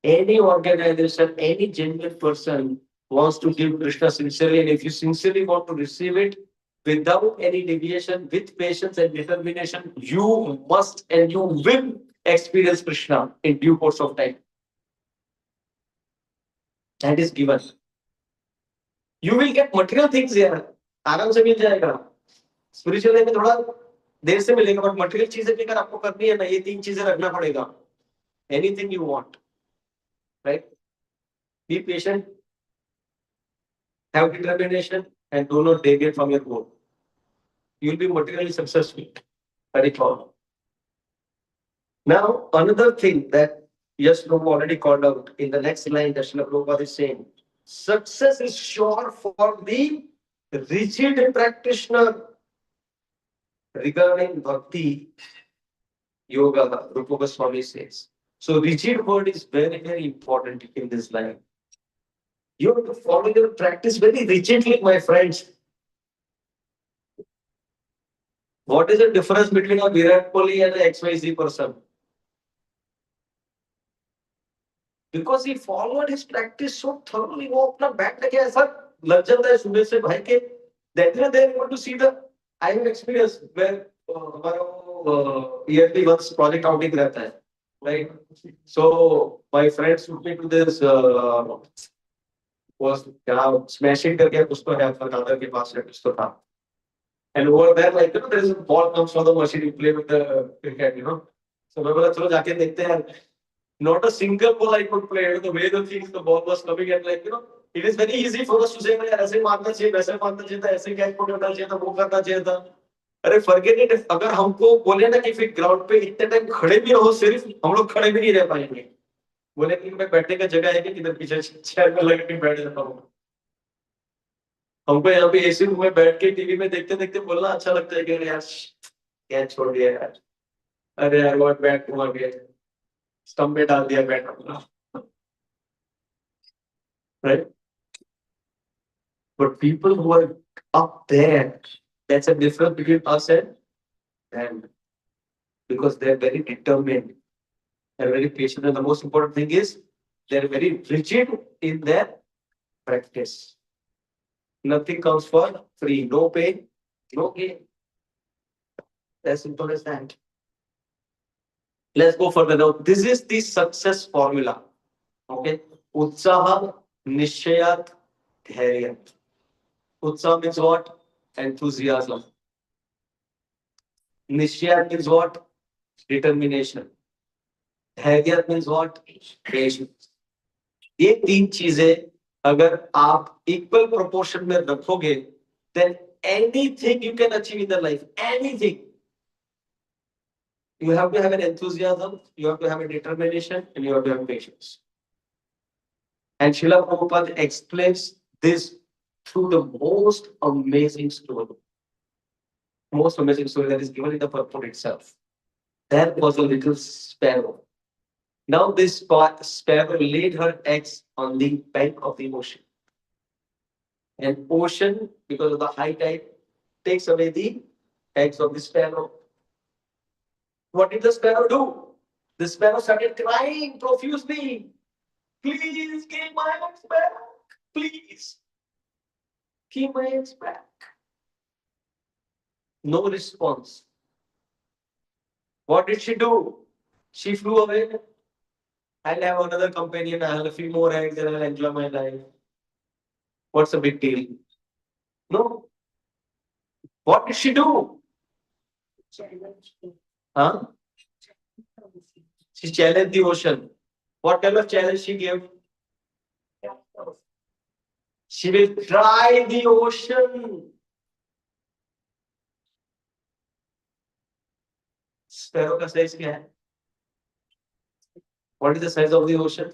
Any organization, any genuine person wants to give Krishna sincerely, and if you sincerely want to receive it without any deviation, with patience and determination, you must and you will experience Krishna in due course of time. That is given. You will get material things here. आराम से मिल जाएगा. Spiritual में थोड़ा देर से मिलेगा, but material चीजें लेकर आपको करनी है ना, ये 3 चीजें रखना पड़ेगा. Anything you want, right? Be patient have determination, and do not deviate from your goal. You will be materially successful. Very common. Now, another thing that yes, Prabhu already called out in the next line that Srila Prabhupada is saying, success is sure for the rigid practitioner. Regarding bhakti yoga, Rupa Goswami says. So rigid word is very, very important in this line. You have to follow your practice very rigidly, my friends. What is the difference between a Virat Kohli and an XYZ person? Because he followed his practice so thoroughly, वो अपना बैठ लगे ऐसा लग जाता है सुबह से भाई के. Then they are able to see the. I have experience where हमारा yearly once project outing रहता है, right? So my friends took me to this was smashing करके कुछ तो है अपना दादा के पास है कुछ तो था. And over there, like, there is a ball comes from the machine, you play with the cricket. So मैं बोला चलो जाके देखते हैं. Not a single ball I could play. The way the things, the ball was coming and it is very easy for us to say, ऐसे मारना चाहिए, वैसे मारना चाहिए था, ऐसे कैच पॉइंट होना चाहिए था, वो करना चाहिए था. अरे forget it. अगर हमको बोले ना कि फिर ग्राउंड पे इतने टाइम खड़े भी रहो, सिर्फ हम लोग खड़े भी नहीं रह पाएंगे. बोले कि मैं बैठने का जगह है कि किधर पीछे चेयर में लग के बैठ जाता हूँ. हमको यहाँ पे एसी रूम में बैठ के टीवी में देखते देखते बोलना अच्छा लगता है कि यार क्या छोड़ दिया यार. अरे यार वो बैट हुआ गया, स्टंप में डाल दिया बैट अपना. Right? But people who are up there, that's a difference between us and them. Because they're very determined, they're very patient, and the most important thing is they're very rigid in their practice. Nothing comes for free, no pain, no gain. As simple as that. Let's go further now. This is the success formula. Okay. Utsaha, Nishayat, Dharyat. Utsaha means what? Enthusiasm. Nishayat means what? Determination. Dharyat means what? Patience. ये तीन चीजें अगर आप equal proportion में रखोगे, then anything you can achieve in the life, anything. You have to have an enthusiasm, you have to have a determination, and you have to have patience. And Srila Prabhupada explains this through the most amazing story. Most amazing story that is given in the purport itself. There was a little sparrow. Now this sparrow laid her eggs on the bank of the ocean. And ocean, because of the high tide, takes away the eggs of the sparrow. What did the sparrow do? The sparrow started crying profusely. Please give my eggs back. Please. Give my eggs back. No response. What did she do? She flew away. I'll have another companion, I'll have a few more eggs and I'll enjoy my life. What's the big deal? No. What did she do? Huh? She challenged the ocean. What kind of challenge she gave? She will try the ocean. Sparrow का size क्या है? What is the size of the ocean?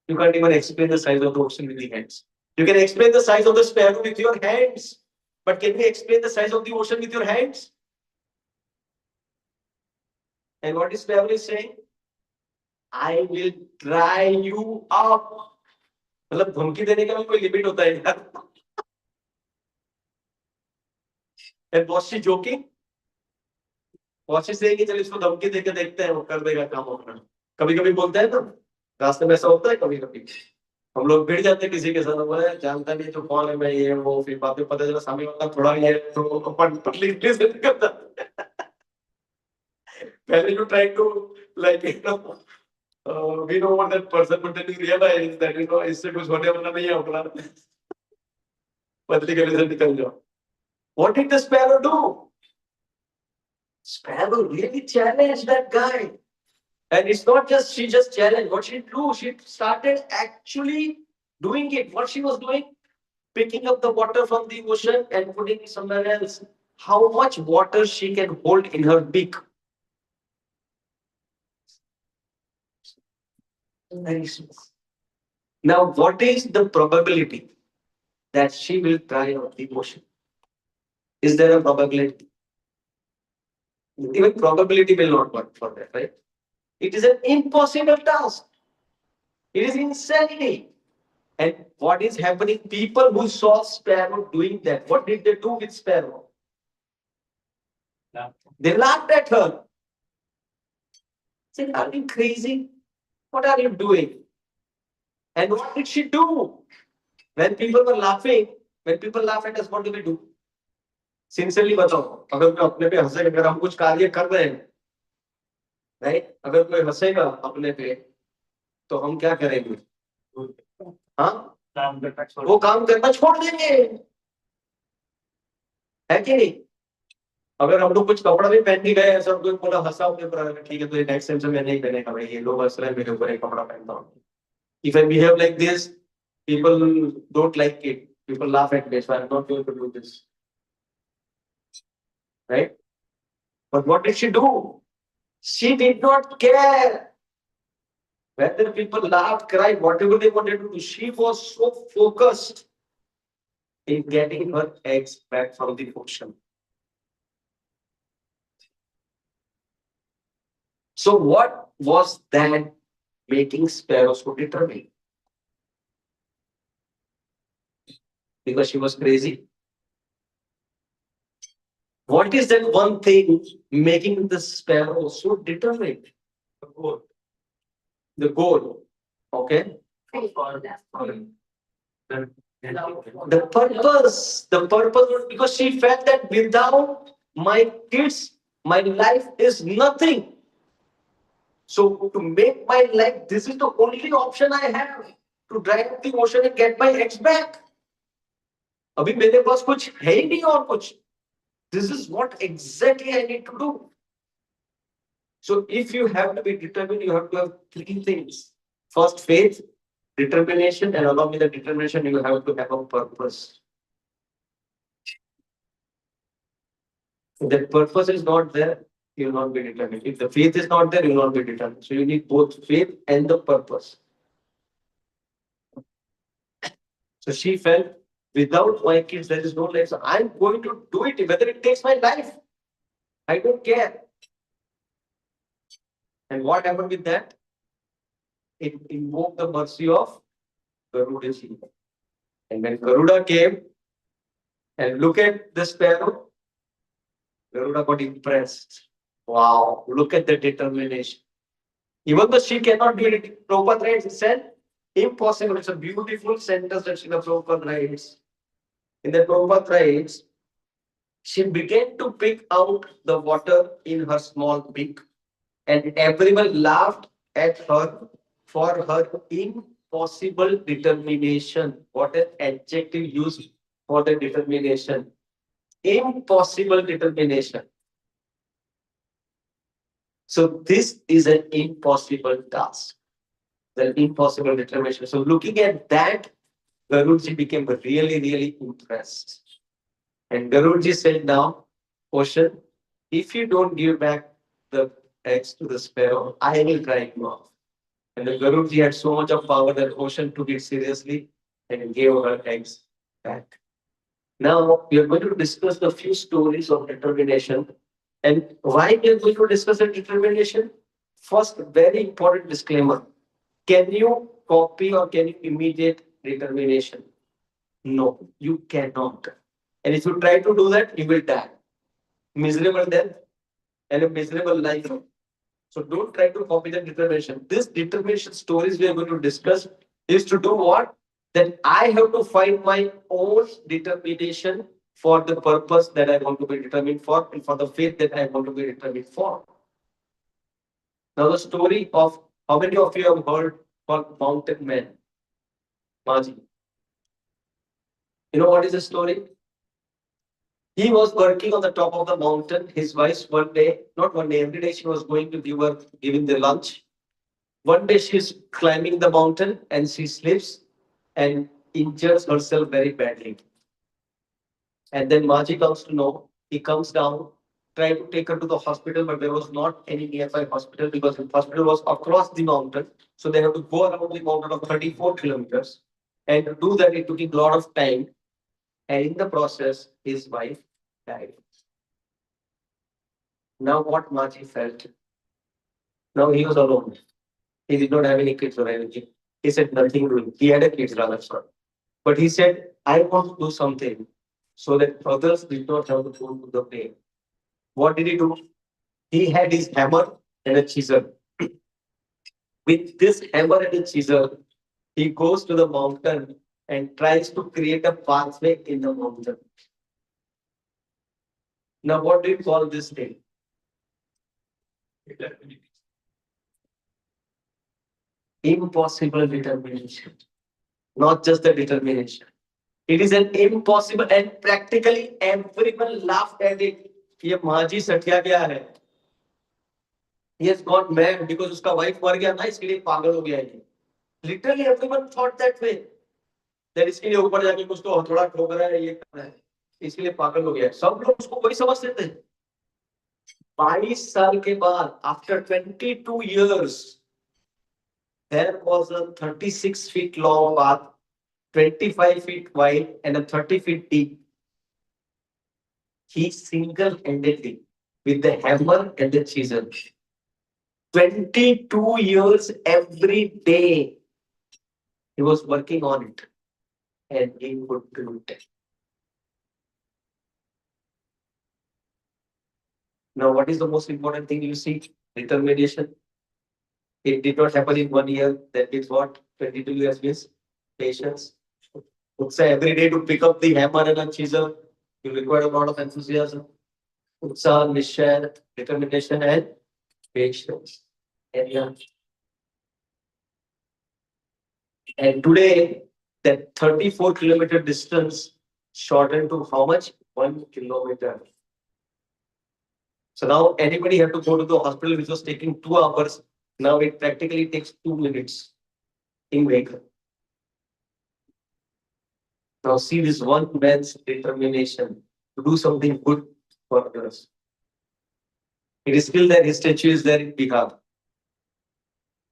You can't even explain the size of the ocean with the hands. You can explain the size of the sparrow with your hands. But can we explain the size of the ocean with your hands? And what is sparrow is saying? I will dry you up. मतलब धमकी देने का भी कोई limit होता है यार. And was she joking? Was she saying कि चल इसको धमकी देके देखते हैं वो कर देगा काम अपना. कभी कभी बोलते हैं ना, रास्ते में ऐसा होता है कभी कभी. हम लोग भिड़ जाते हैं किसी के साथ, बोले जानता नहीं तो कौन है मैं ये वो, फिर बाद में पता चला सामने वाला थोड़ा ये तो पटली से करता. पहले you try to like we know what that person, but then you realize that इससे कुछ होने वाला नहीं है अपना. पतली गली से निकल जाओ. What did the sparrow do? Sparrow really challenged that guy. And it's not just she just challenged. What she do? She started actually doing it. What she was doing? picking up the water from the ocean and putting it somewhere else. How much water she can hold in her beak? Very small. Now, what is the probability that she will dry out the ocean? Is there a probability? Even probability will not work for that, right? It is an impossible task. It is insanity. And what is happening? People who saw Sparrow doing that, what did they do with Sparrow? They laughed at her. Said, "Are you crazy? What are you doing?" And what did she do? When people were laughing, when people laugh at us, what do we do? Sincerely बताओ, अगर कोई अपने पे हंसे, अगर हम कुछ कार्य कर रहे हैं, राइट? अगर कोई हंसेगा अपने पे, तो हम क्या करेंगे? हाँ, वो काम करना छोड़ देंगे, है कि नहीं? अगर हम लोग कुछ कपड़ा भी पहन के गए, ऐसा कोई बोला हंसा अपने ऊपर, ठीक है तो नेक्स्ट टाइम से मैं नहीं पहनेगा भाई, ये लोग हंस रहे हैं मेरे ऊपर एक कपड़ा पहनता हूँ. If I behave like this, people don't like it. People laugh at me, so I'm not going to do this. Right? But what did she do? She did not care whether people laughed, cried, whatever they wanted to do. She was so focused in getting her eggs back from the ocean. So what was that making sparrows so determined? Because she was crazy. What is that one thing making the sparrow so determined? The goal. The goal. Okay. The purpose. The purpose was because she felt that without my kids, my life is nothing. So to make my life, this is the only option I have to drive the ocean and get my eggs back. अभी मेरे पास कुछ है ही नहीं और कुछ. This is what exactly I need to do. So if you have to be determined, you have to have three things. First, faith, determination, and along with the determination, you have to have a purpose. If the purpose is not there, you will not be determined. If the faith is not there, you will not be determined. So you need both faith and the purpose. So she felt, without my kids, there is no life. So I'm going to do it, whether it takes my life. I don't care. And what happened with that? It invoked the mercy of Garuda. And when Garuda came and looked at the sparrow, Garuda got impressed. Wow, look at the determination. Even though she cannot do it, Prabhupada writes, it said, impossible. It's a beautiful sentence that Srila Prabhupada writes. In the Prabhupada writes, she began to pick out the water in her small beak, and everyone laughed at her for her impossible determination. What an adjective used for the determination. Impossible determination. So this is an impossible task. The impossible determination. So looking at that, Garudaji became really, really impressed. And Garudaji said, now, ocean, if you don't give back the eggs to the sparrow, I will dry you off. And the Garudaji had so much of power that ocean took it seriously and gave her eggs back. Now we are going to discuss the few stories of determination. And why we are going to discuss the determination? First, very important disclaimer. Can you copy or can you imitate determination? No, you cannot. And if you try to do that, you will die. Miserable death and a miserable life. So don't try to copy the determination. This determination stories we are going to discuss is to do what? That I have to find my own determination for the purpose that I want to be determined for and for the faith that I want to be determined for. Now the story of, how many of you have heard called Mountain Man? Maji. You know what is the story? He was working on the top of the mountain. His wife one day, not one day, every day she was going to give him the lunch. One day she's climbing the mountain and she slips and injures herself very badly. And then Maji comes to know, he comes down, tried to take her to the hospital, but there was not any nearby hospital because the hospital was across the mountain. So they have to go around the mountain of 34 kilometers. And to do that, it took a lot of time. And in the process, his wife died. Now what Maji felt? Now he was alone. He did not have any kids or anything. He said nothing doing. He had a kids rather, sorry. But he said, I want to do something so that others did not have to go to the pain. What did he do? He had his hammer and a chisel. With this hammer and a chisel, he goes to the mountain and tries to create a pathway in the mountain. Now, what do you call this thing? Impossible determination. Not just the determination. It is an impossible, and practically everyone laughed at it. ये माजी सटिया गया है. He has gone mad because उसका wife मर गया ना, इसके लिए पागल हो गया है. Literally everyone thought that way. That इसके लिए ऊपर जाके कुछ तो थोड़ा ठोक रहा है, ये कर रहा है, इसके लिए पागल हो गया है. सब लोग उसको वही समझते थे. 22 साल के बाद, after 22 years, there was a 36 feet long path, 25 feet wide, and a 30 feet deep. He single-handedly, with the hammer and the chisel, 22 years every day, he was working on it, and he could do it. Now, what is the most important thing you see? Determination. It did not happen in 1 year. That is what 22 years means. Patience. Utsaha every day to pick up the hammer and a chisel. You require a lot of enthusiasm. Utsaha, nishchaya, determination, and patience. And yeah. And today, that 34-kilometer distance shortened to how much? 1 kilometer. So now anybody have to go to the hospital, which was taking 2 hours. Now it practically takes 2 minutes in vehicle. Now see this one man's determination to do something good for others. It is still there. His statue is there in Bihar,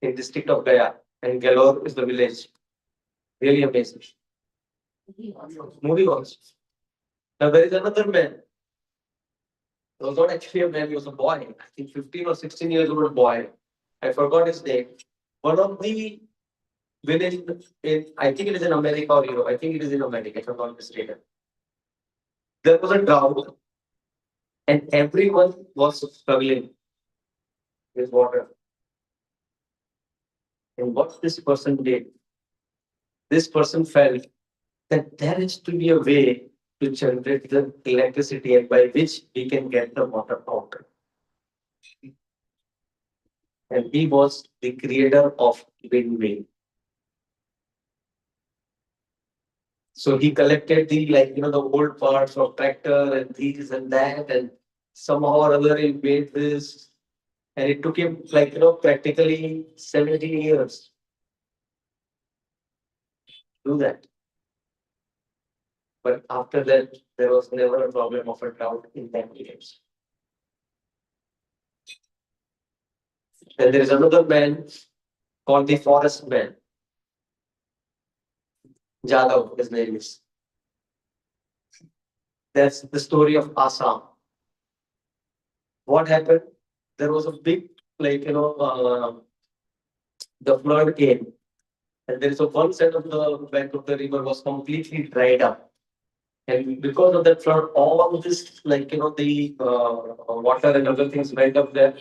in district of Gaya, and Galore is the village. Really amazing. Moving on. Now there is another man. He was not actually a man, he was a boy. I think 15 or 16 years old boy. I forgot his name. One of the village in, I think it is in America or Europe. I think it is in America, if I'm not mistaken. There was a drought, and everyone was struggling with water. And what this person did, this person felt that there has to be a way to generate the electricity and by which we can get the water out. And he was the creator of windmill. So he collected the the old parts of tractor and these and that, and somehow or other he made this, and it took him practically 17 years to do that. But after that, there was never a problem of a drought in 10 years. Then there is another man called the forest man. Jadhav, his name is. That's the story of Assam. What happened? There was a big, the flood came. And there is a one side of the bank of the river was completely dried up. And because of that flood, all of this, the water and other things went up there.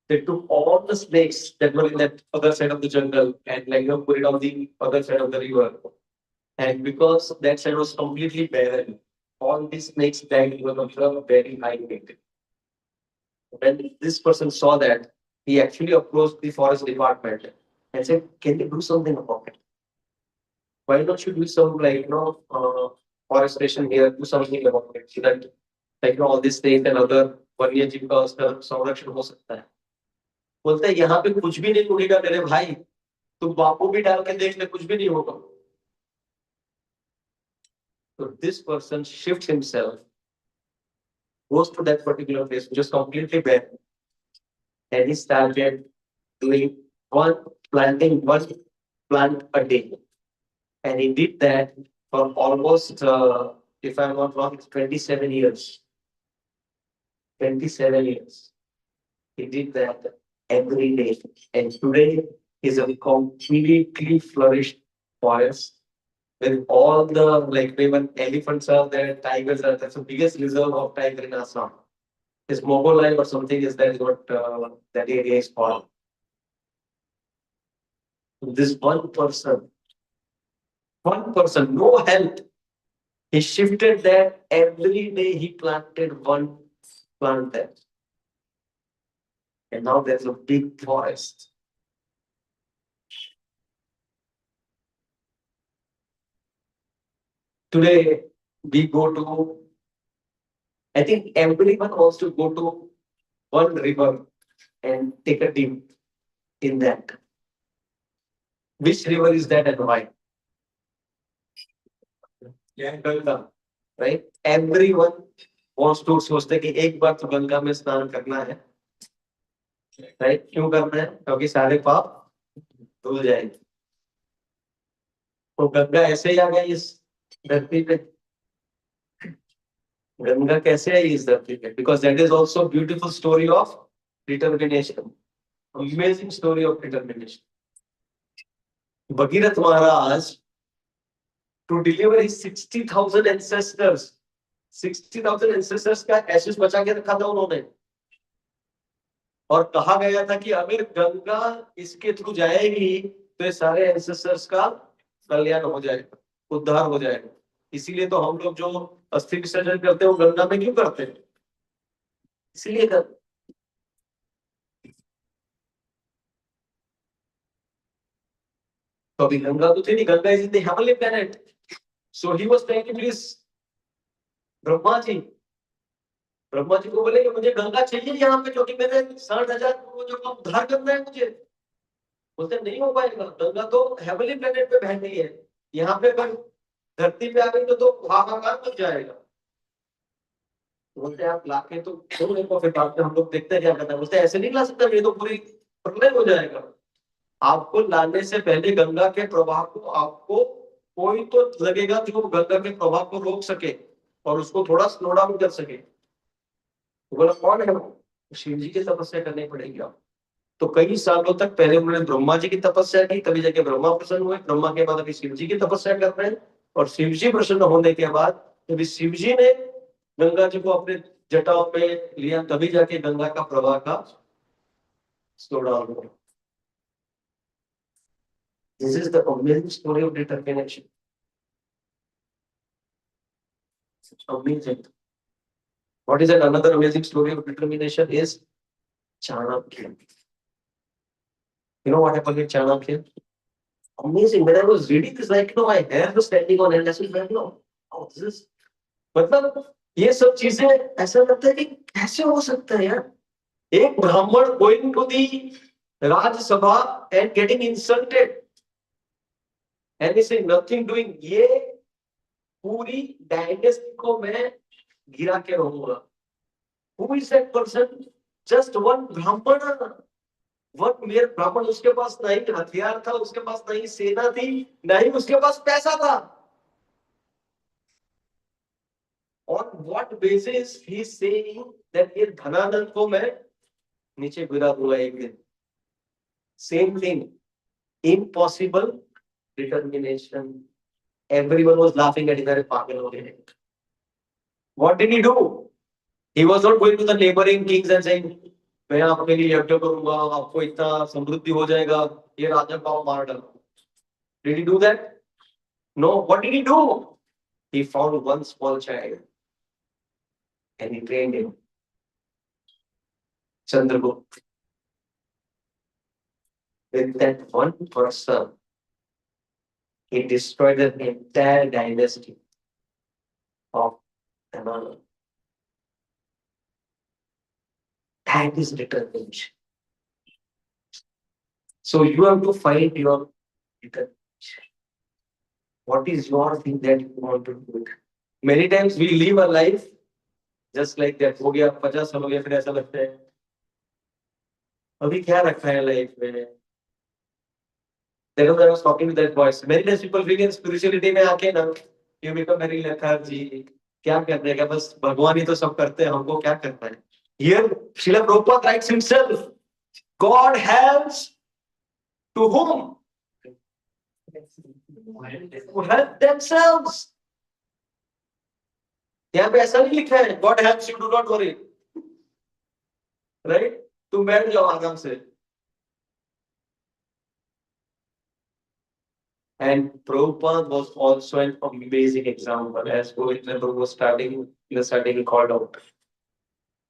They took all the snakes that were in that other side of the jungle and put it on the other side of the river. And because that side was completely barren, all these snakes died because of the very high wind. When this person saw that, he actually approached the forest department and said, "Can you do something about it? Why don't you do some forestation here, do something about it so that all these things and other वन्य जीव का उसका संरक्षण हो सकता है." बोलते हैं यहाँ पे कुछ भी नहीं उगेगा मेरे भाई, तुम बापू भी डाल के देख ले, कुछ भी नहीं होगा. So this person shifts himself, goes to that particular place, which is completely bare, and he started doing planting one plant a day. And he did that for almost, if I'm not wrong, it's 27 years. 27 years. He did that every day. And today is a completely flourished forest with all the, like, even elephants are there, tigers are there. That's the biggest reserve of tiger in Assam. Is Mogolai or something is that is what that area is called. This one person, no help. He shifted that every day. He planted one plant there, and now there's a big forest. Today we go to. I think everyone wants to go to one river and take a dip in that. Which river is that and why? Yeah, Ganga, right? Everyone wants to सोचते कि एक बार तो गंगा में स्नान करना है, right? क्यों करना है? क्योंकि सारे पाप धुल जाएंगे. तो गंगा ऐसे ही आ गई इस धरती पे. गंगा कैसे आई इस धरती पे? Because that is also a beautiful story of determination. Amazing story of determination. Bhagirath Maharaj, to deliver his 60,000 ancestors, 60,000 ancestors का एसेस बचा के रखा था उन्होंने. और कहा गया था कि अगर गंगा इसके थ्रू जाएगी तो ये सारे एंसेस्टर्स का कल्याण हो जाएगा, उद्धार हो जाएगा. इसीलिए तो हम लोग जो अस्थि विसर्जन करते हैं वो गंगा में क्यों करते हैं? इसीलिए कर. तो अभी गंगा तो थी नहीं. Ganga is in the heavenly planet. So he was taking this Brahma ji. Brahma ji को बोले कि मुझे गंगा चाहिए यहाँ पे, क्योंकि मेरे 60,000 पूर्वजों का उद्धार करना है मुझे. बोलते नहीं हो पाएगा, गंगा तो हेवनली प्लैनेट पे बह रही है, यहाँ पे अगर धरती पे आ गई तो हाहाकार मच जाएगा. बोलते आप लाके तो छोड़ने को, फिर बाद में हम लोग देखते हैं क्या करना है. बोलते ऐसे नहीं ला सकता, ये तो पूरी प्रलय हो जाएगा. आपको लाने से पहले गंगा के प्रवाह को आपको कोई तो लगेगा जो गंगा के प्रवाह को रोक सके और उसको थोड़ा स्लो डाउन कर सके. बोला कौन है वो? शिव जी की तपस्या करनी पड़ेगी आप. तो कई सालों तक पहले उन्होंने ब्रह्मा जी की तपस्या की, तभी जाके ब्रह्मा प्रसन्न हुए. ब्रह्मा के बाद अभी शिव जी की तपस्या कर रहे हैं, और शिव जी प्रसन्न होने के बाद अभी शिव जी ने गंगा जी को अपने जटाओं में लिया, तभी जाके गंगा का प्रवाह का स्लो डाउन हुआ. This is the amazing story of determination. It's amazing. What is that another amazing story of determination is Chanakya. You know what happened with Chanakya? Amazing. When I was reading this, like, no, my hair was standing on end. I said, no, oh, this is. मतलब ये सब चीजें ऐसा लगता है कि कैसे हो सकता है यार. एक ब्राह्मण going to the Rajya Sabha and getting insulted and he said nothing doing. ये पूरी डायनेस्टी को मैं गिरा के रहूंगा. Who is that person? Just one ब्राह्मण. वन मेरे ब्राह्मण. उसके पास ना ही हथियार था, उसके पास ना ही सेना थी, ना ही उसके पास पैसा था. On what basis he is saying that ये धनानंद को मैं नीचे गिरा दूंगा एक दिन? Same thing. Impossible determination. Everyone was laughing at him. पागल हो गए. What did he do? He was not going to the neighboring kings and saying, मैं आपके लिए यज्ञ करूंगा, आपको इतना समृद्धि हो जाएगा, ये राजा को मार डालो. Did he do that? No. What did he do? He found one small child and he trained him. Chandragupta. With that one person, he destroyed the entire dynasty of Dhananand. That is determination. So you have to find your determination. What is your thing that you want to do? Many times we live a life just like that. हो गया 50 साल हो गया, फिर ऐसा लगता है अभी क्या रखा है लाइफ में. That was I was talking to that voice. Many times people feel in spirituality में आके ना, you become very lethargy. क्या करने का, बस भगवान ही तो सब करते हैं, हमको क्या करना है. Here, Srila Prabhupada writes himself, God helps to whom? Who help themselves. यहाँ पे ऐसा नहीं लिखा है God helps you, do not worry. Right? तुम बैठ जाओ आराम से. And Prabhupada was also an amazing example. As Govinda was starting, he called out.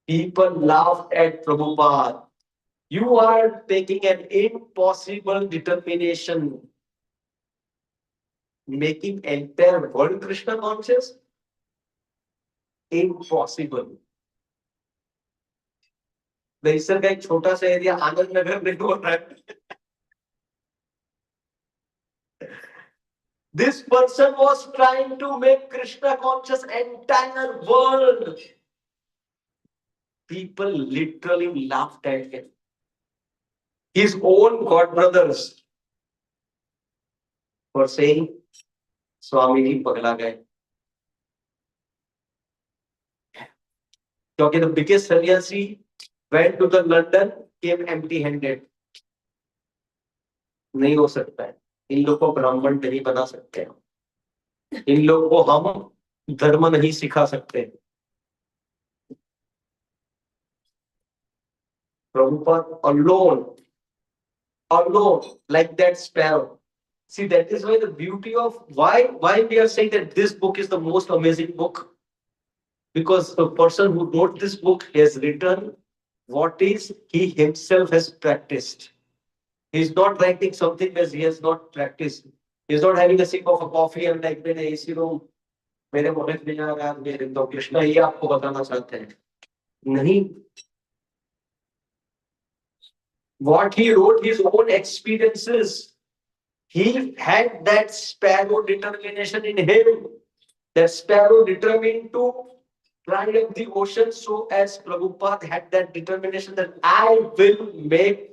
People laughed at Prabhupada. You are taking an impossible determination, making entire world Krishna conscious? Impossible. The ईश्वर का एक छोटा सा area Anand Nagar में हो रहा है. This person was trying to make Krishna conscious entire world. People literally laughed at him. His own godbrothers were saying, Swami ji pagla gaye. क्योंकि the biggest sannyasi went to the London, came empty-handed. नहीं हो सकता है. इन लोग को ब्राह्मण नहीं बना सकते हैं. इन लोग को हम धर्म नहीं सिखा सकते. Prabhupada alone, like that sparrow. See, that is why the beauty of why we are saying that this book is the most amazing book. Because the person who wrote this book has written what is he himself has practiced. He's not writing something that he has not practiced. He's not having a sip of a coffee and like मैंने इसी room मेरे मोहित में आ रहा है मेरे तो कृष्णा ही आपको बताना चाहते हैं. नहीं. What he wrote, his own experiences. He had that sparrow determination in him. That sparrow determined to dry up the ocean, so as Prabhupada had that determination that I will make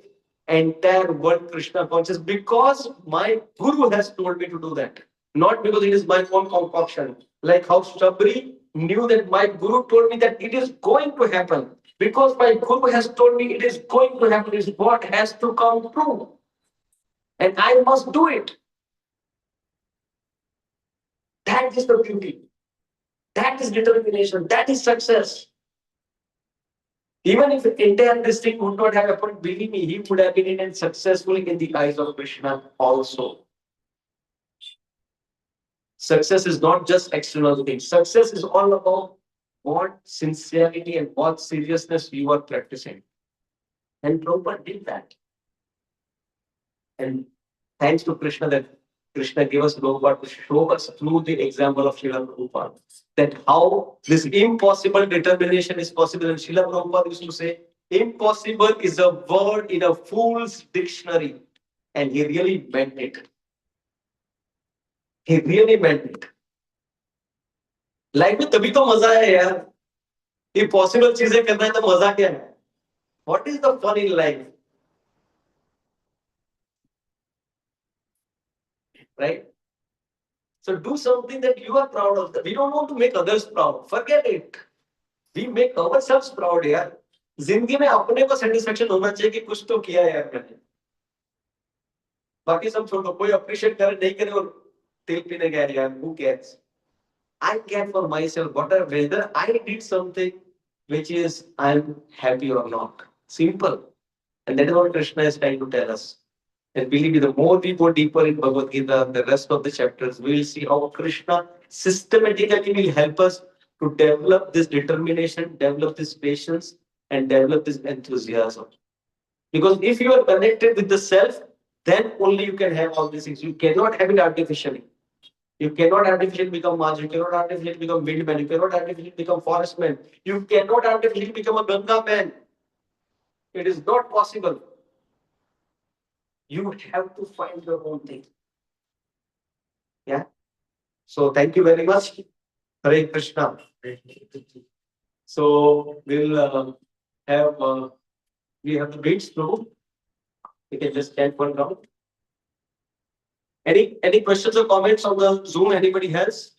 entire world Krishna conscious because my Guru has told me to do that. Not because it is my own concoction. Like how Sabri knew that my Guru told me that it is going to happen. Because my Guru has told me it is going to happen, is what has to come true. And I must do it. That is the beauty. That is determination. That is success. Even if entire this thing would not have happened, believe me, he would have been successful in the eyes of Krishna also. Success is not just external things. Success is all about what sincerity and what seriousness you are practicing. And Prabhupada did that. And thanks to Krishna that Krishna gave us Prabhupada to show us through the example of Srila Prabhupada that how this impossible determination is possible. And Srila Prabhupada used to say, impossible is a word in a fool's dictionary. And he really meant it. He really meant it. Life में तभी तो मजा है यार. Impossible चीजें करना है तो मजा क्या है? What is the fun in life? Right? So do something that you are proud of. We don't want to make others proud. Forget it. We make ourselves proud यार. जिंदगी में अपने को सेटिस्फेक्शन होना चाहिए कि कुछ तो किया यार मैंने. बाकी सब छोड़ो. कोई अप्रिशिएट करे नहीं करे और तेल पीने गया यार. Who cares? I care for myself. Whether I did something which is I'm happy or not. Simple. And that is what Krishna is trying to tell us. And believe me, the more we go deeper in Bhagavad Gita, the rest of the chapters, we will see how Krishna systematically will help us to develop this determination, develop this patience, and develop this enthusiasm. Because if you are connected with the self, then only you can have all these things. You cannot have it artificially. You cannot artificially become Maj, you cannot artificially become windman, you cannot artificially become forestman, you cannot artificially become a Ganga man. It is not possible. You have to find your own thing. Yeah. So thank you very much. Hare Krishna. So we'll have we have the beats, Prabhu. We can just chant one round. Any questions or comments on the Zoom? Anybody has?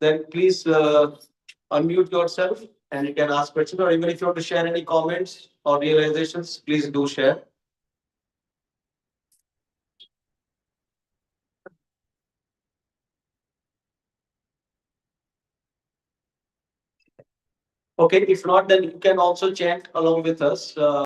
Then please unmute yourself and you can ask questions, or even if you want to share any comments or realizations, please do share. Okay, if not, then you can also chant along with us.